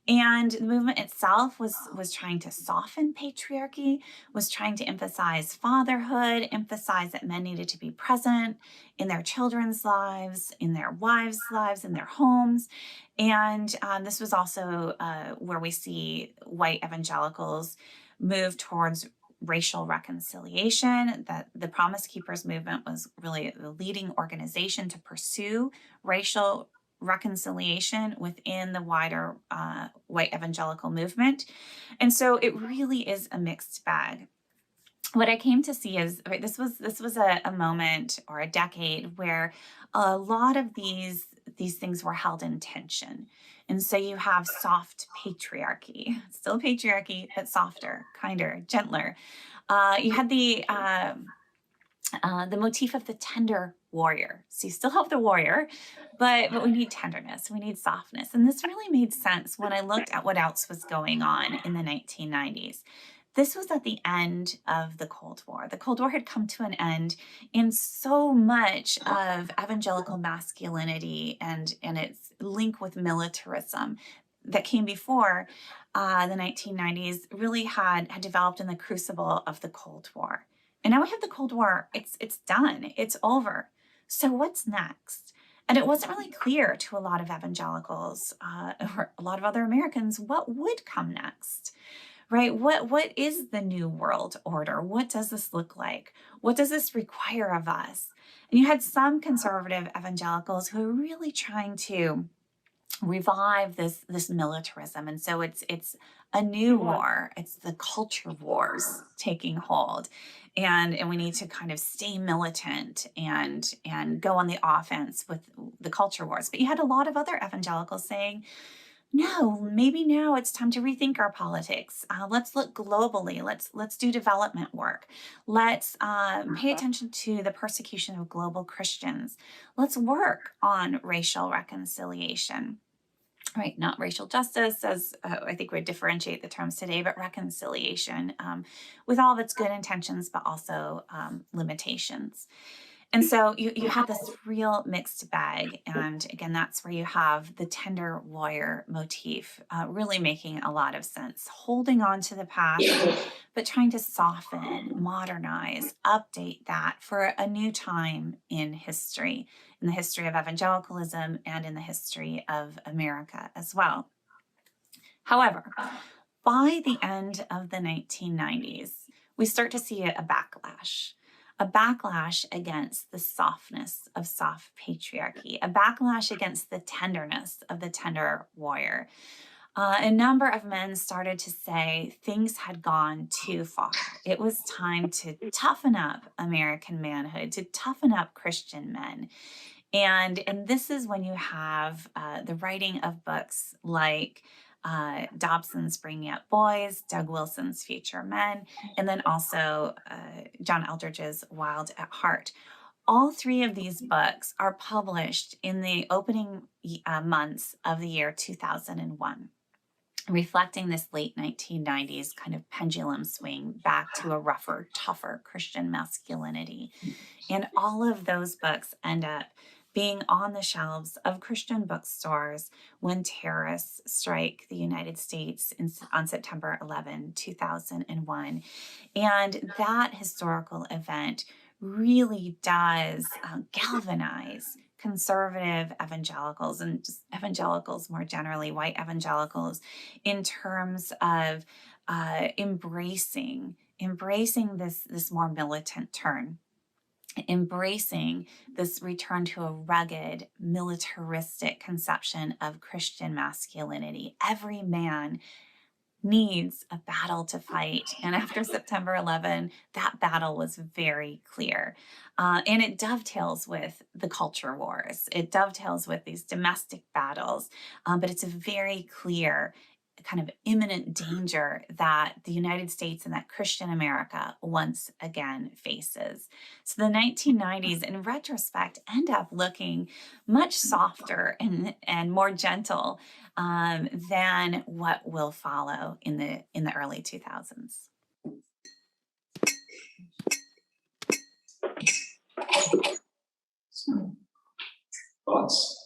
And the movement itself was trying to soften patriarchy, was trying to emphasize fatherhood, emphasize that men needed to be present in their children's lives, in their wives' lives, in their homes. And this was also where we see white evangelicals move towards racial reconciliation. That the Promise Keepers movement was really the leading organization to pursue racial reconciliation within the wider white evangelical movement. And so it really is a mixed bag. What I came to see is, right, this was a moment or a decade where a lot of these things were held in tension. And so you have soft patriarchy, still patriarchy, but softer, kinder, gentler. You had the motif of the tender warrior. So you still have the warrior, but we need tenderness, we need softness. And this really made sense when I looked at what else was going on in the 1990s. This was at the end of the Cold War. The Cold War had come to an end, and so much of evangelical masculinity and its link with militarism that came before the 1990s really had developed in the crucible of the Cold War. And now we have the Cold War. It's done. It's over. So what's next? And it wasn't really clear to a lot of evangelicals or a lot of other Americans what would come next, right? What is the new world order? What does this look like? What does this require of us? And you had some conservative evangelicals who are really trying to revive this militarism. And so it's a new war. It's the culture wars taking hold. And we need to kind of stay militant and go on the offense with the culture wars. But you had a lot of other evangelicals saying, no, maybe now it's time to rethink our politics. Let's look globally. Let's do development work. Let's pay attention to the persecution of global Christians. Let's work on racial reconciliation. Right, not racial justice, as I think we differentiate the terms today, but reconciliation with all of its good intentions, but also limitations. And so you have this real mixed bag. And again, that's where you have the tender warrior motif really making a lot of sense, holding on to the past, but trying to soften, modernize, update that for a new time in history, in the history of evangelicalism and in the history of America as well. However, by the end of the 1990s, we start to see a backlash against the softness of soft patriarchy, a backlash against the tenderness of the tender warrior. A number of men started to say things had gone too far. It was time to toughen up American manhood, to toughen up Christian men. And this is when you have the writing of books like Dobson's Bringing Up Boys, Doug Wilson's Future Men, and then also John Eldridge's Wild at Heart. All three of these books are published in the opening months of the year 2001, reflecting this late 1990s kind of pendulum swing back to a rougher, tougher Christian masculinity. And all of those books end up being on the shelves of Christian bookstores when terrorists strike the United States on September 11, 2001. And that historical event really does galvanize conservative evangelicals and just evangelicals more generally, white evangelicals, in terms of embracing this more militant turn, embracing this return to a rugged, militaristic conception of Christian masculinity. Every man needs a battle to fight. And after September 11, that battle was very clear. And it dovetails with the culture wars. It dovetails with these domestic battles, but it's a very clear kind of imminent danger that the United States and that Christian America once again faces. So the 1990s, in retrospect, end up looking much softer and more gentle than what will follow in the early 2000s. Thoughts?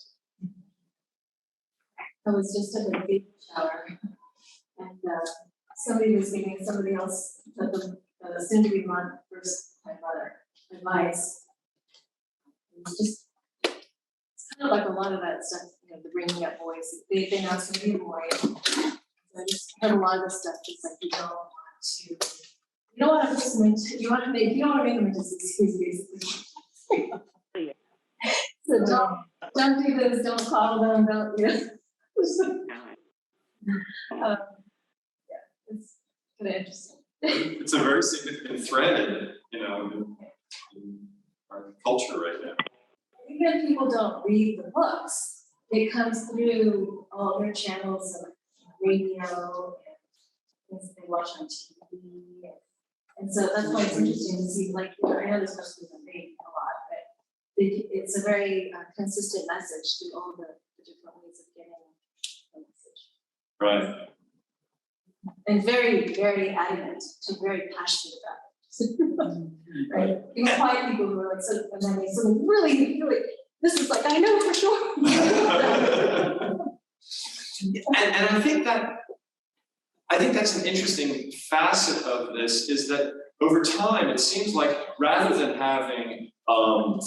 I was just in a baby shower, and somebody was giving somebody else, the soon-to-be first time mother, advice. It was just, it's kind of like a lot of that stuff, you know, the Bringing Up Boys. They've been asked to be a boy. So I just heard a lot of the stuff. It's like you don't want to. You don't want to put them into. You don't want to make them into excuses, basically. So don't do this. Don't call them. Don't. You know. Yeah, it's kind of interesting. It's a very significant thread in our culture right now. Even if people don't read the books, it comes through all their channels of radio and things they watch on TV. And so that's why it's interesting to see, like, you know, I know this person doesn't read a lot, but it's a very consistent message through all the different ways of getting the message. Right. And very, very adamant, so very passionate about it. Right? Even quiet people who are like, so, and then they suddenly really, this is like, I know for sure. And I think that's an interesting facet of this, is that over time, it seems like rather than having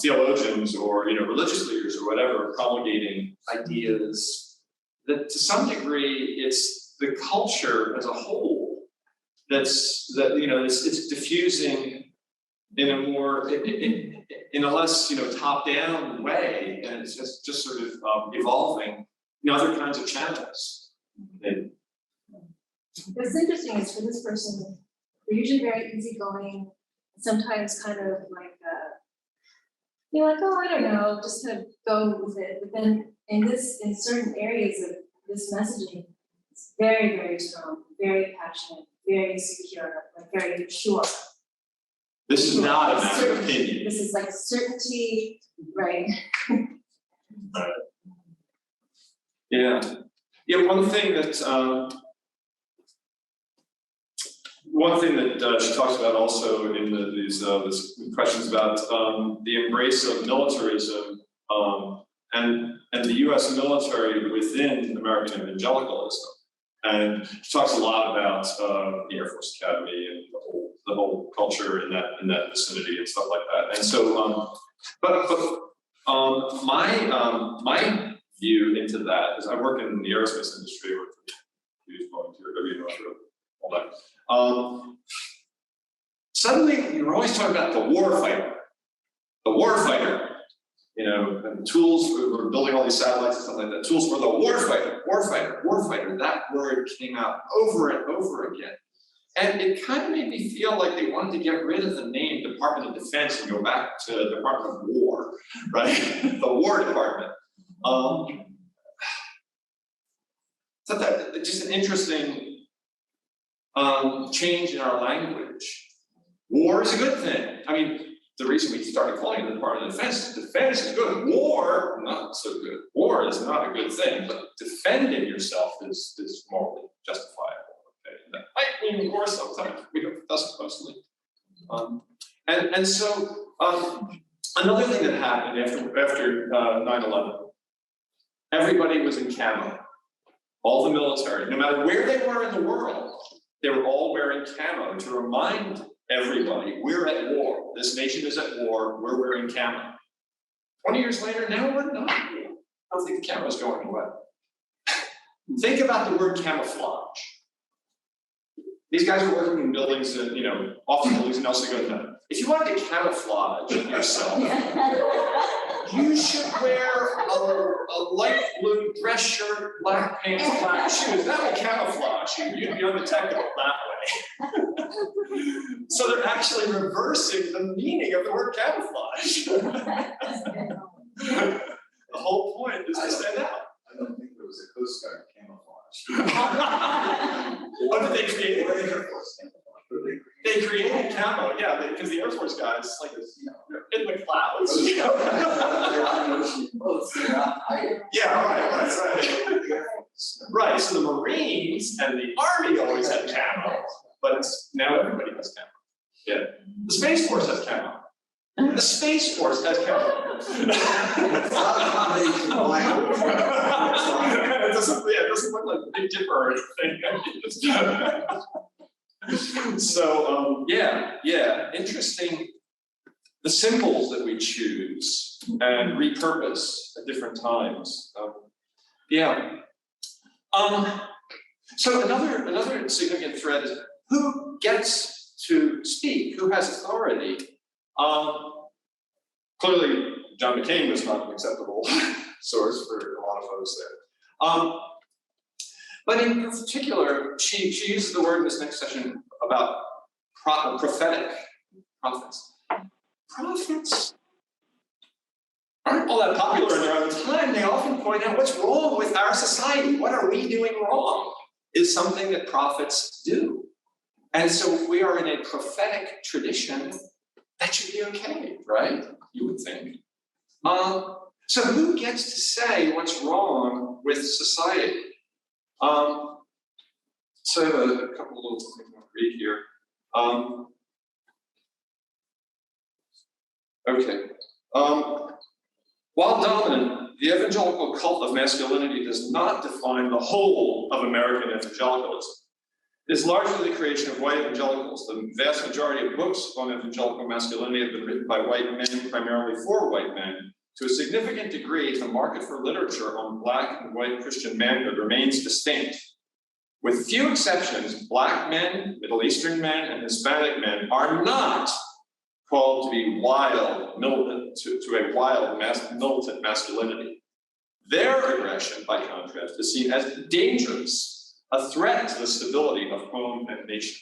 theologians or religious leaders or whatever promulgating ideas, that to some degree it's the culture as a whole it's diffusing in a more in a less top-down way, and it's just sort of evolving other kinds of channels. What's interesting is for this person, they're usually very easygoing, sometimes kind of like you're like, oh, I don't know, just kind of go with it. But then in certain areas of this messaging, it's very, very strong, very passionate, very secure, like very sure. This is not a matter of opinion. This is like certainty, right? Yeah. One thing that she talks about also in these questions about the embrace of militarism and the U.S. military within American evangelicalism, and she talks a lot about the Air Force Academy and the whole culture in that vicinity and stuff like that. And so, my view into that is I work in the aerospace industry. I work for the volunteer, all that. Suddenly, you're always talking about the warfighter. The warfighter, and tools, we're building all these satellites and stuff like that. Tools for the warfighter, warfighter, warfighter. That word came out over and over again. And it kind of made me feel like they wanted to get rid of the name Department of Defense and go back to Department of War, right? The War Department. thought that just an interesting change in our language. War is a good thing. I mean, the reason we started calling it the Department of Defense is good. War, not so good. War is not a good thing, but defending yourself is morally justifiable. Okay, that might mean war sometimes. We don't doesn't mostly. And so another thing that happened after 9/11, everybody was in camo. All the military, no matter where they were in the world, they were all wearing camo to remind everybody, we're at war. This nation is at war. We're wearing camo. 20 years later, now we're not. I don't think the camo is going away. Think about the word camouflage. These guys are working in buildings that, office buildings in El Segundo. If you wanted to camouflage yourself, you should wear a light blue dress shirt, black pants, black shoes. That would camouflage you. You'd be undetectable that way. So they're actually reversing the meaning of the word camouflage. The whole point is to stand out. I don't think there was a Coast Guard camouflage. Oh, did they create it? Air Force camouflage. What did they They created camo, yeah, because the Air Force guys, like, they're in the clouds. They're on ocean boats, they're not hiding. Yeah, right. Right, so the Marines and the Army always had camo, but now everybody has camo. Yeah, the Space Force has camo. The Space Force has camo. It's not a combination of language. It doesn't look like Big Dipper or anything. So, yeah, interesting. The symbols that we choose and repurpose at different times. So another significant thread is who gets to speak, who has authority. Clearly, John McCain was not an acceptable source for a lot of folks there. But in particular, she uses the word in this next session about prophetic prophets. Prophets aren't all that popular in their own time. They often point out what's wrong with our society. What are we doing wrong? Is something that prophets do. And so if we are in a prophetic tradition, that should be okay, right? You would think. So who gets to say what's wrong with society? So I have a couple of little things I want to read here. Okay. While dominant, the evangelical cult of masculinity does not define the whole of American evangelicalism. It is largely the creation of white evangelicals. The vast majority of books on evangelical masculinity have been written by white men, primarily for white men. To a significant degree, the market for literature on Black and white Christian manhood remains distinct. With few exceptions, Black men, Middle Eastern men, and Hispanic men are not called to be wild, militant, to a wild, militant masculinity. Their aggression, by contrast, is seen as dangerous, a threat to the stability of home and nation.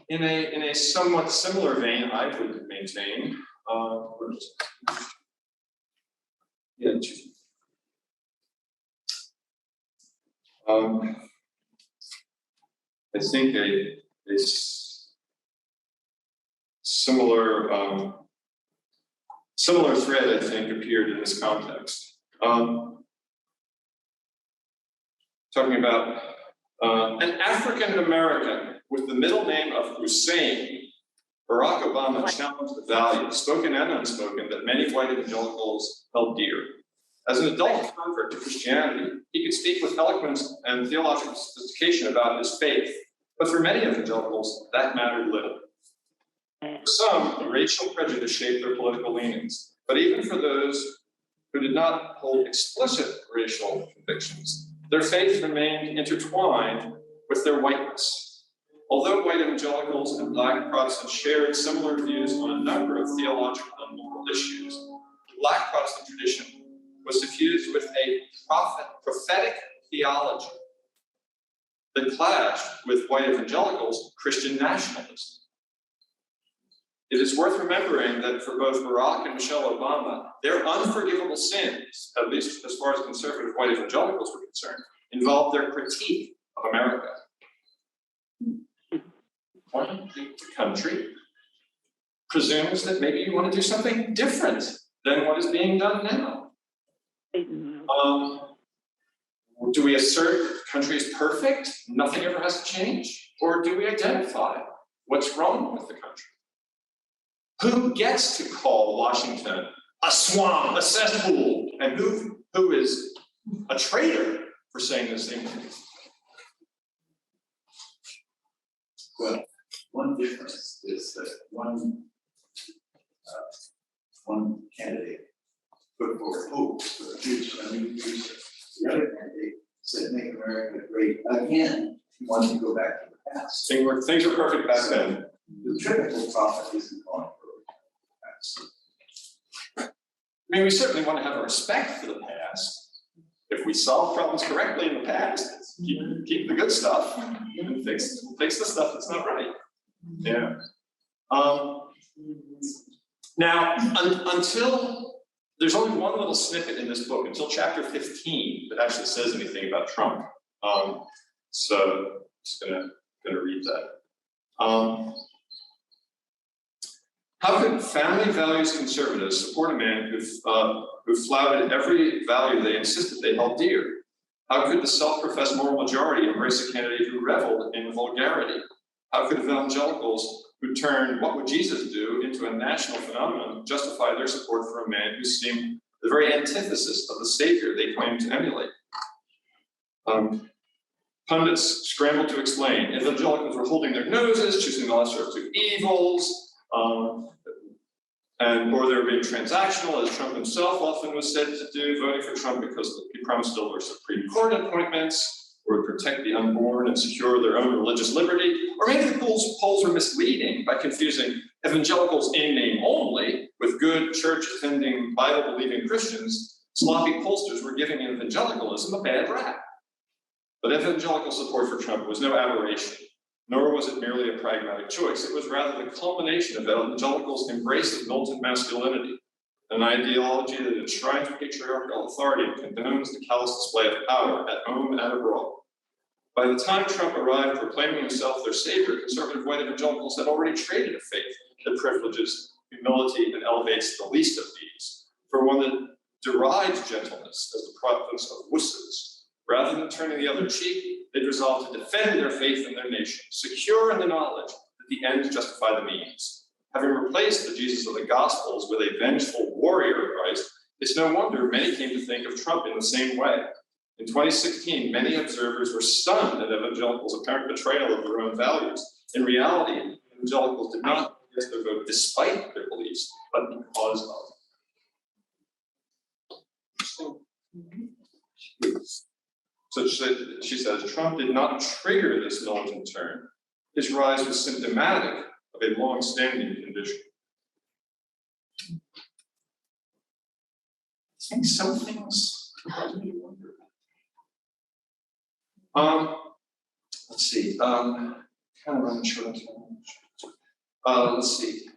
In a somewhat similar vein, I would maintain, I think a similar thread, I think, appeared in this context. Talking about an African American with the middle name of Hussein, Barack Obama challenged the values, spoken and unspoken, that many white evangelicals held dear. As an adult convert to Christianity, he could speak with eloquence and theological sophistication about his faith, but for many evangelicals, that mattered little. For some, racial prejudice shaped their political leanings, but even for those who did not hold explicit racial convictions, their faith remained intertwined with their whiteness. Although white evangelicals and Black Protestants shared similar views on a number of theological and moral issues, the Black Protestant tradition was suffused with a prophetic theology that clashed with white evangelicals' Christian nationalism. it is worth remembering that for both Barack and Michelle Obama, their unforgivable sins, at least as far as conservative white evangelicals were concerned, involved their critique of America. The country presumes that maybe you want to do something different than what is being done now. Do we assert the country is perfect, nothing ever has to change? Or do we identify what's wrong with the country? Who gets to call Washington a swamp, a cesspool, and who is a traitor for saying the same thing? Well, one difference is that one candidate put forward hopes for the future, I mean, future. The other candidate said, make America great again. He wanted to go back to the past. Things were perfect back then. The typical prophet isn't going for the past. I mean, we certainly want to have a respect for the past. If we solve problems correctly in the past, keep the good stuff and fix the stuff that's not right. Yeah. Now, until there's only one little snippet in this book, until chapter 15, that actually says anything about Trump. So I'm just gonna read that. How could family values conservatives support a man who flouted every value they insisted they held dear? How could the self-professed moral majority embrace a candidate who reveled in vulgarity? How could evangelicals who turned "what would Jesus do" into a national phenomenon justify their support for a man who seemed the very antithesis of the savior they claimed to emulate? Pundits scrambled to explain. Evangelicals were holding their noses, choosing the lesser of two evils, or they were being transactional, as Trump himself often was said to do, voting for Trump because he promised to deliver Supreme Court appointments, or would protect the unborn and secure their own religious liberty. Or maybe the polls were misleading by confusing evangelicals in name only with good church-attending, Bible-believing Christians. Sloppy pollsters were giving evangelicalism a bad rap. But evangelical support for Trump was no aberration, nor was it merely a pragmatic choice. It was rather the culmination of evangelicals' embrace of militant masculinity, an ideology that enshrines patriarchal authority and condones the callous display of power at home and abroad. By the time Trump arrived proclaiming himself their savior, conservative white evangelicals had already traded a faith that privileges humility and elevates the least of these for one that derides gentleness as the province of wusses. Rather than turning the other cheek, they'd resolved to defend their faith and their nation, secure in the knowledge that the ends justify the means. Having replaced the Jesus of the Gospels with a vengeful warrior Christ, it's no wonder many came to think of Trump in the same way. In 2016, many observers were stunned at evangelicals' apparent betrayal of their own values. In reality, evangelicals did not cast their vote despite their beliefs, but because of. So she says, Trump did not trigger this militant turn. His rise was symptomatic of a long-standing condition. I think some things cause me to wonder. Let's see. Kind of running short on time. Let's see.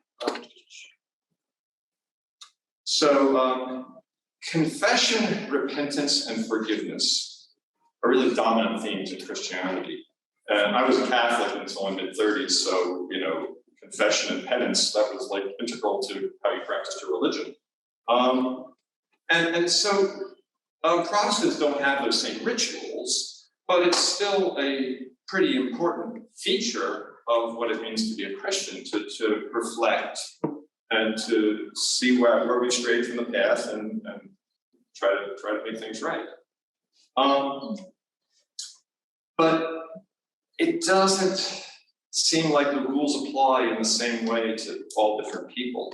Confession, repentance, and forgiveness are really dominant themes in Christianity. And I was a Catholic until my mid-30s, so, confession and penance, that was like integral to how you practiced your religion. So Protestants don't have those same rituals, but it's still a pretty important feature of what it means to be a Christian, to reflect and to see where we've strayed from the path and try to make things right. But it doesn't seem like the rules apply in the same way to all different people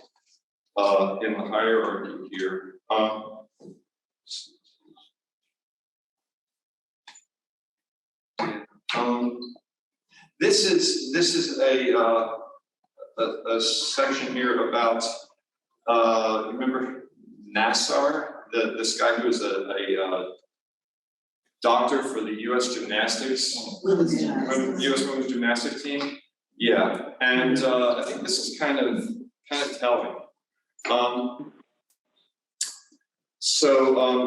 in the hierarchy here. This is a section here about remember Nassar, this guy who was a doctor for the U.S. gymnastics, U.S. women's gymnastics team. Yeah, and I think this is kind of telling.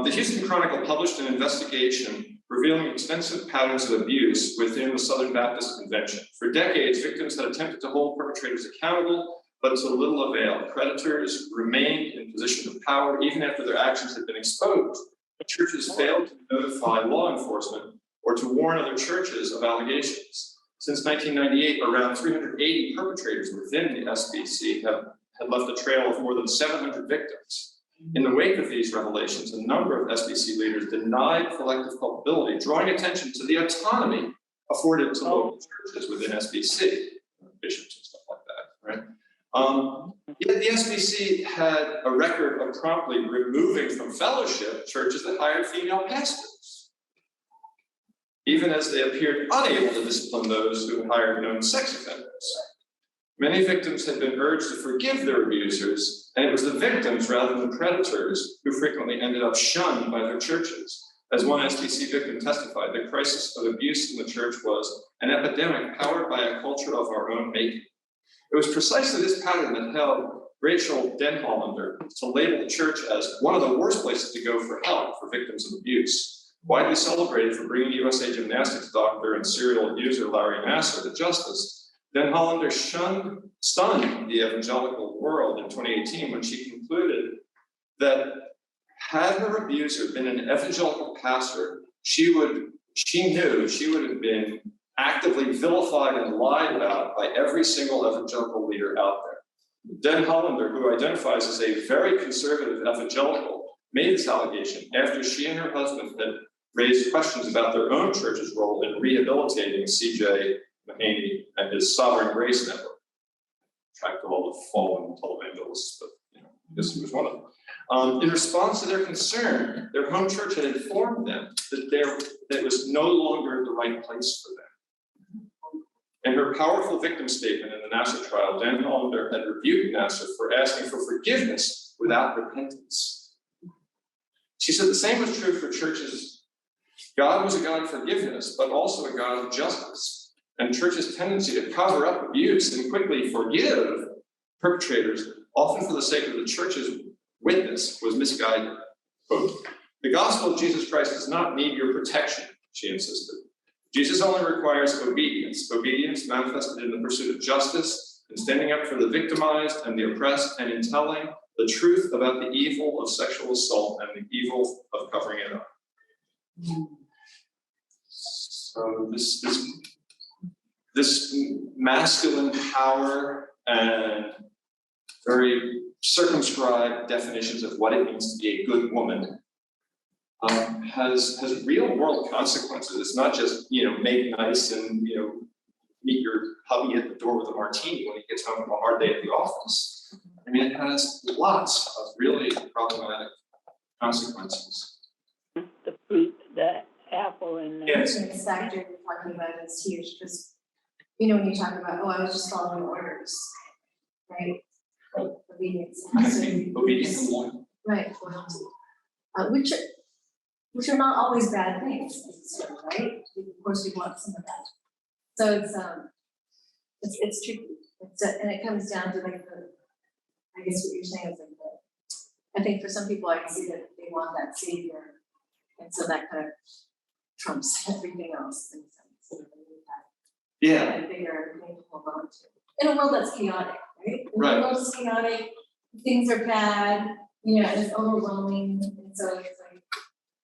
The Houston Chronicle published an investigation revealing extensive patterns of abuse within the Southern Baptist Convention. For decades, victims had attempted to hold perpetrators accountable, but to little avail. Predators remained in positions of power even after their actions had been exposed. Churches failed to notify law enforcement or to warn other churches of allegations. Since 1998, around 380 perpetrators within the SBC had left a trail of more than 700 victims. In the wake of these revelations, a number of SBC leaders denied collective culpability, drawing attention to the autonomy afforded to local churches within SBC, bishops and stuff like that, right? Yet the SBC had a record of promptly removing from fellowship churches that hired female pastors, even as they appeared unable to discipline those who hired known sex offenders. Many victims had been urged to forgive their abusers, and it was the victims rather than predators who frequently ended up shunned by their churches. As one SBC victim testified, the crisis of abuse in the church was an epidemic powered by a culture of our own making. It was precisely this pattern that held Rachel Denhollander to label the church as one of the worst places to go for help for victims of abuse. Widely celebrated for bringing USA Gymnastics doctor and serial abuser Larry Nassar to justice, Denhollander stunned the evangelical world in 2018 when she concluded that had her abuser been an evangelical pastor, she knew she would have been actively vilified and lied about by every single evangelical leader out there. Denhollander, who identifies as a very conservative evangelical, made this allegation after she and her husband had raised questions about their own church's role in rehabilitating C.J. Mahaney and his Sovereign Grace Network. Tracked all the fallen televangelists, but I guess he was one of them. In response to their concern, their home church had informed them that it was no longer the right place for them. In her powerful victim statement in the Nassar trial, Denhollander had rebuked Nassar for asking for forgiveness without repentance. She said the same was true for churches. God was a God of forgiveness, but also a God of justice. And churches' tendency to cover up abuse and quickly forgive perpetrators, often for the sake of the church's witness, was misguided. Quote, "The gospel of Jesus Christ does not need your protection," she insisted. "Jesus only requires obedience manifested in the pursuit of justice, in standing up for the victimized and the oppressed, and in telling the truth about the evil of sexual assault and the evil of covering it up." So this masculine power and very circumscribed definitions of what it means to be a good woman has real world consequences. It's not just, make nice and, meet your hubby at the door with a martini when he gets home from a hard day at the office. I mean, it has lots of really problematic consequences. The fruit, the apple and the. Yes. The factor you're talking about is huge, because when you talk about, I was just following orders, right? Like obedience. Obedience and loyalty. Right, loyalty. Which are not always bad things, right? Of course, we want some of that. So it's tricky. And it comes down to I guess what you're saying is I think for some people I can see that they want that savior, and so that kind of trumps everything else in a sense. Yeah. A bigger thing to hold on to. In a world that's chaotic, right? Right. The world is chaotic, things are bad, and it's overwhelming. And so it's like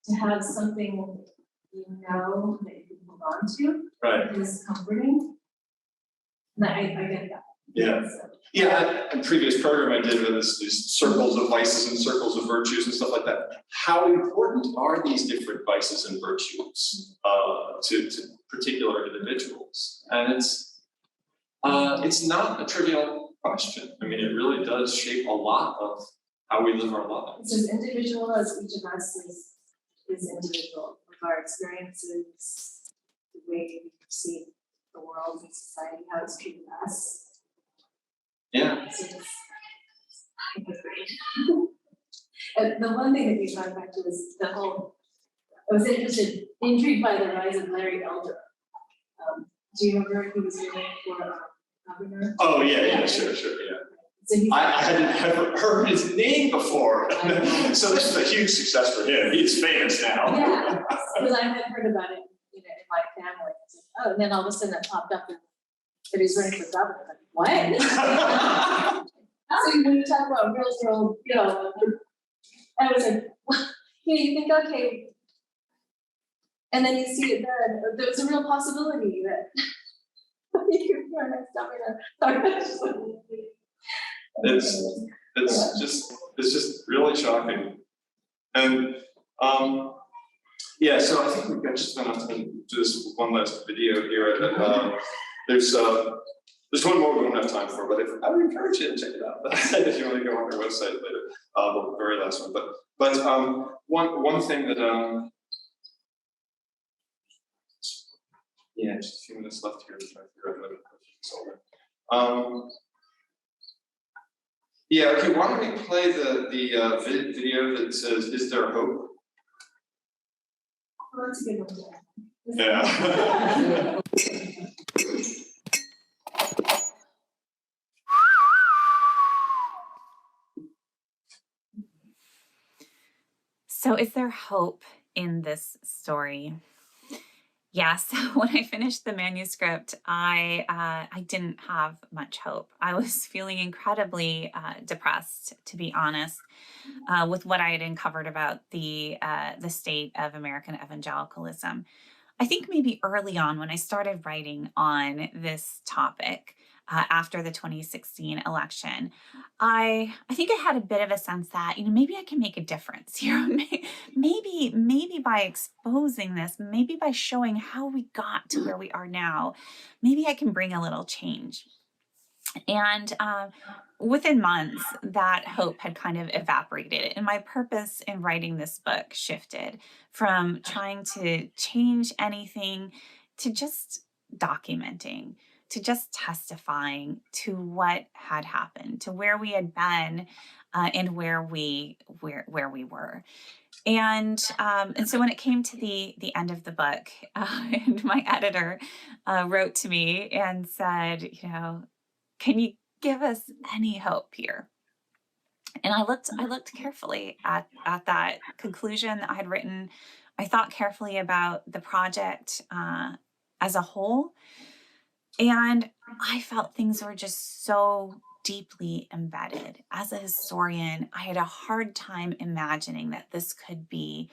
to have something that you can hold on to Right. is comforting. And I get that. Yeah. So, Yeah, in previous program I did with these circles of vices and circles of virtues and stuff like that. How important are these different vices and virtues to particular individuals? And it's not a trivial question. I mean, it really does shape a lot of how we live our lives. it's as individual as each of us is individual with our experiences, the way we perceive the world and society, how it's treated us. Yeah. So and the one thing that we talked back to is I was intrigued by the rise of Larry Elder. Do you remember he was doing for Governor. Oh, yeah, sure, yeah. So he's. I hadn't ever heard his name before, so this is a huge success for him. He's famous now. Yeah, because I had heard about it, in my family. It's like, oh, and then all of a sudden it popped up that he's running for governor. Like, what? So when you talk about real world, I was like, you think, okay. And then you see it there's a real possibility that you could be our next governor. It's just really shocking. And yeah, so I think we've got just enough to do this one last video here. There's one more we don't have time for, but I would encourage you to check it out if you want to go on their website later. The very last one, but one thing that yeah, just a few minutes left here to try to figure out how to questions. Yeah, okay, why don't we play the video that says, "Is there hope?" Oh, that's a good one. Yeah. So is there hope in this story? Yes, when I finished the manuscript, I didn't have much hope. I was feeling incredibly depressed, to be honest, with what I had uncovered about the state of American evangelicalism. I think maybe early on when I started writing on this topic after the 2016 election, I think I had a bit of a sense that, maybe I can make a difference here. maybe by exposing this, maybe by showing how we got to where we are now, maybe I can bring a little change. And within months, that hope had kind of evaporated. And my purpose in writing this book shifted from trying to change anything to just documenting, to just testifying to what had happened, to where we had been and where we were. And so when it came to the end of the book, and my editor wrote to me and said, can you give us any hope here? And I looked carefully at that conclusion that I had written. I thought carefully about the project as a whole. And I felt things were just so deeply embedded. As a historian, I had a hard time imagining that this could be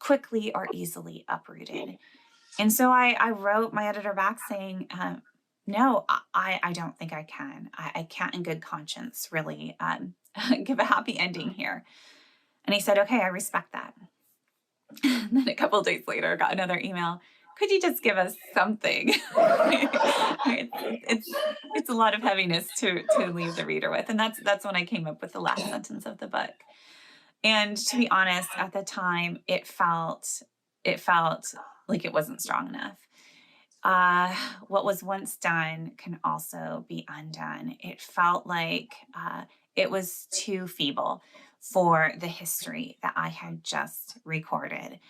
quickly or easily uprooted. And so I wrote my editor back saying, no, I don't think I can. I can't in good conscience really give a happy ending here. And he said, okay, I respect that. And then a couple of days later, I got another email. Could you just give us something? It's a lot of heaviness to leave the reader with. And that's when I came up with the last sentence of the book. And to be honest, at the time, it felt like it wasn't strong enough. What was once done can also be undone. It felt like it was too feeble for the history that I had just recorded.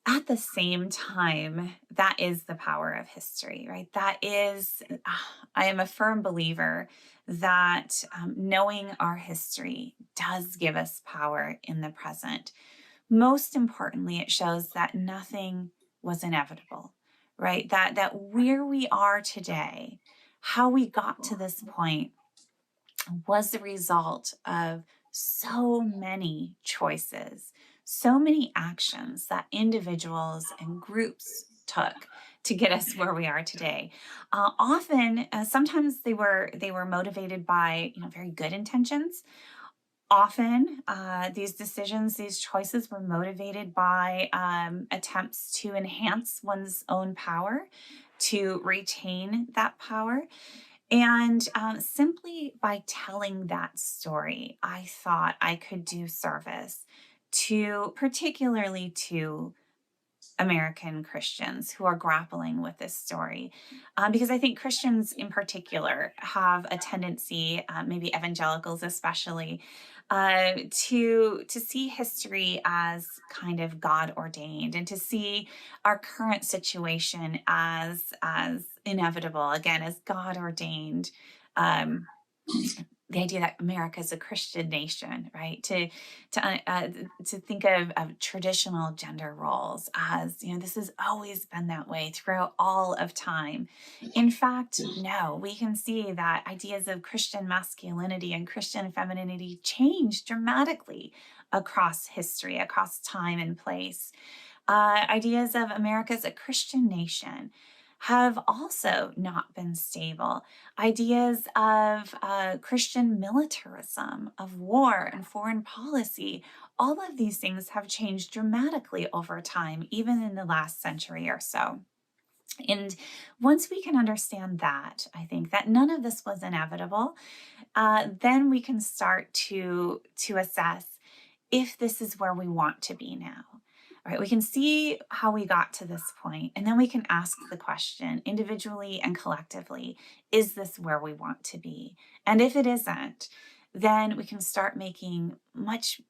At the same time, that is the power of history, right? That is, I am a firm believer that knowing our history does give us power in the present. Most importantly, it shows that nothing was inevitable, right? That where we are today, how we got to this point, was the result of so many choices, so many actions that individuals and groups took to get us where we are today. Sometimes they were motivated by very good intentions. Often, these decisions, these choices were motivated by attempts to enhance one's own power, to retain that power. And simply by telling that story, I thought I could do service particularly to American Christians who are grappling with this story. Because I think Christians in particular have a tendency, maybe evangelicals especially, to see history as kind of God ordained, and to see our current situation as inevitable, again, as God ordained. The idea that America is a Christian nation, right? To think of traditional gender roles as, this has always been that way throughout all of time. In fact, no, we can see that ideas of Christian masculinity and Christian femininity change dramatically across history, across time and place. Ideas of America as a Christian nation have also not been stable. Ideas of Christian militarism, of war and foreign policy, all of these things have changed dramatically over time, even in the last century or so. And once we can understand that, I think that none of this was inevitable, then we can start to assess if this is where we want to be now. Right, we can see how we got to this point, and then we can ask the question individually and collectively, is this where we want to be? And if it isn't, then we can start making much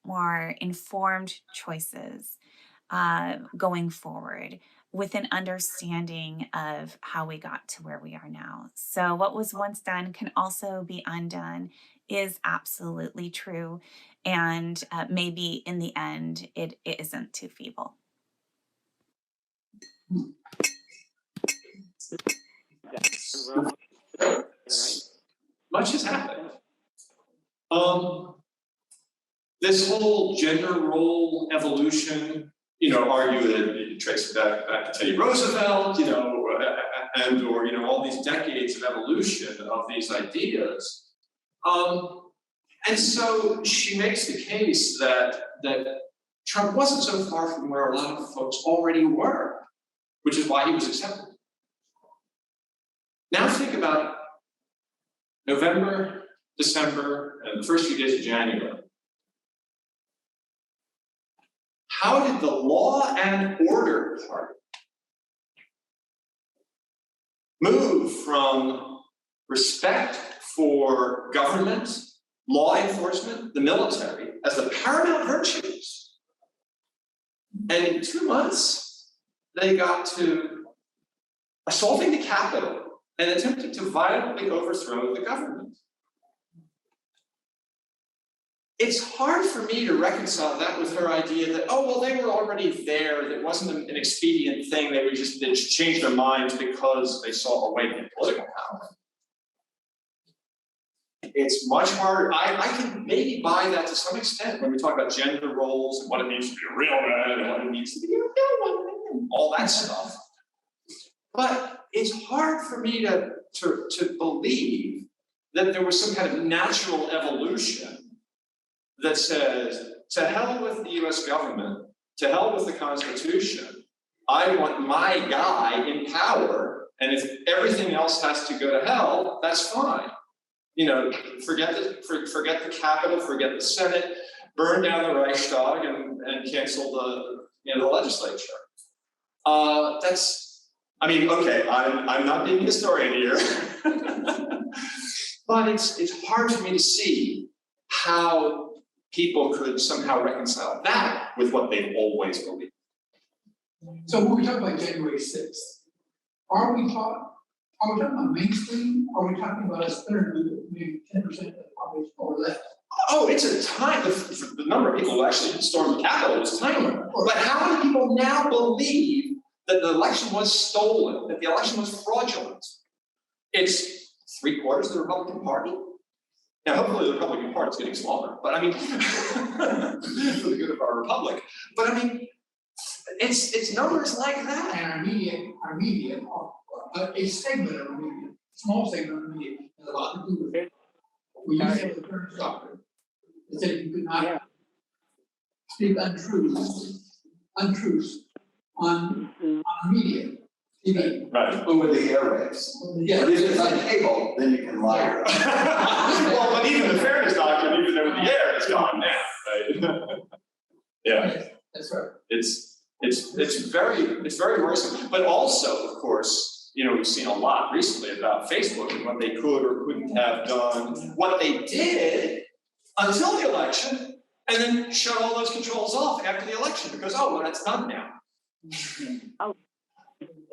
more informed choices going forward with an understanding of how we got to where we are now. So what was once done can also be undone is absolutely true. And maybe in the end, it isn't too feeble. Much has happened. This whole gender role evolution, argue that you trace it back to Teddy Roosevelt, and or all these decades of evolution of these ideas. And so she makes the case that Trump wasn't so far from where a lot of folks already were, which is why he was accepted. Now think about November, December, and the first few days of January. How did the law and order part move from respect for government, law enforcement, the military, as the paramount virtues? And in 2 months, they got to assaulting the Capitol and attempting to violently overthrow the government. It's hard for me to reconcile that with her idea that, they were already there. That wasn't an expedient thing. They just changed their minds because they saw a way to political power. It's much harder. I can maybe buy that to some extent when we talk about gender roles and what it means to be a real man and what it means to be a real woman, all that stuff. But it's hard for me to believe that there was some kind of natural evolution that says, to hell with the US government, to hell with the Constitution, I want my guy in power, and if everything else has to go to hell, that's fine. Forget the Capitol, forget the Senate, burn down the Reichstag and cancel the legislature. I'm not being a historian here, but it's hard for me to see how people could somehow reconcile that with what they've always believed. So when we talk about January 6th, are we talking about mainstream? Or are we talking about a third, maybe 10% of the population or less? Oh, it's a time. The number of people who actually stormed the Capitol was tiny. But how many people now believe that the election was stolen, that the election was fraudulent? It's 3/4 of the Republican Party. Now, hopefully the Republican Party is getting smaller, but for the good of our republic. But it's numbers like that. And our media, a segment of our media, small segment of the media, has a lot to do with it. We used to have the Turner doctrine that said you could not speak untruths on media. TV. Right. Over the airwaves. Yeah. If it's on cable, then you can lie. Well, but even the fairness doctrine, even over the air, is gone now, right? Yeah. That's right. It's very worrisome. But also, of course, we've seen a lot recently about Facebook and what they could or couldn't have done, what they did until the election, and then shut all those controls off after the election because that's done now.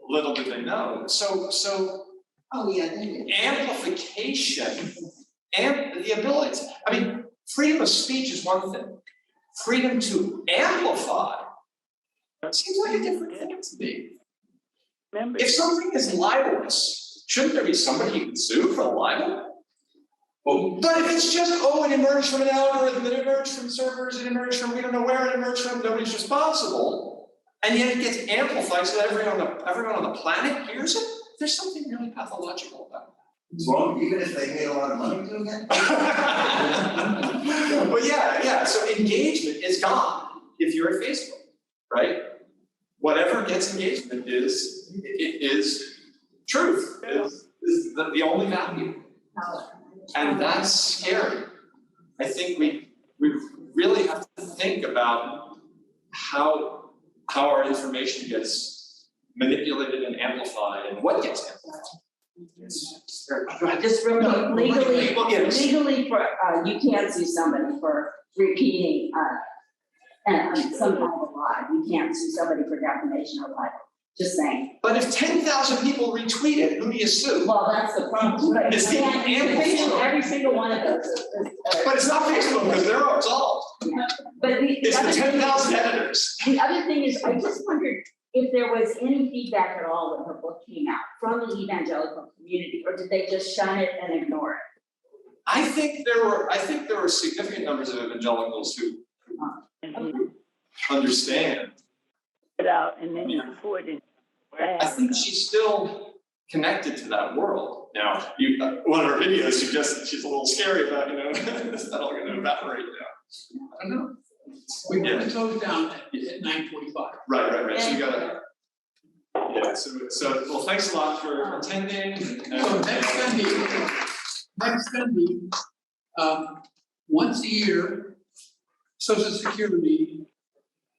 little did they know. So Oh, yeah, they did. amplification and the ability, I mean, freedom of speech is one thing. Freedom to amplify seems like a different thing to me. Remember, If something is libelous, shouldn't there be somebody you can sue for libel? But if it's just, it emerged from an algorithm, it emerged from servers, it emerged from, we don't know where it emerged from, nobody's responsible, and yet it gets amplified so that everyone on the planet hears it, there's something really pathological about it. It's wrong, even if they made a lot of money doing it? But yeah, so engagement is gone if you're at Facebook, right? Whatever gets engagement is truth, is the only value. And that's scary. I think we really have to think about how our information gets manipulated and amplified and what gets amplified. It's scary. Just real quick, legally, Well, yes. legally for, you can't sue somebody for repeating, some kind of a lie. You can't sue somebody for defamation or libel. Just saying. But if 10,000 people retweet it, who do you sue? Well, that's the problem, right? It's the Every single one of those is. But it's not Facebook because they're absolved. But It's the 10,000 editors. The other thing is, I just wondered if there was any feedback at all when her book came out from the evangelical community, or did they just shun it and ignore it? I think there were significant numbers of evangelicals who understand. it out and then you put it. I think she's still connected to that world. Now, one of her videos suggests that she's a little scary about, is that all gonna evaporate now? I don't know. We have to close down at 9:45. Right. So you gotta. Yeah, so well, thanks a lot for attending. So next Sunday, once a year, Social Security,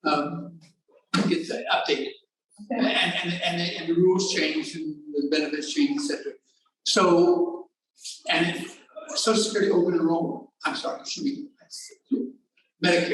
gets updated. And the rules change and the benefits change, et cetera. So, and Social Security open enrollment, Medicare.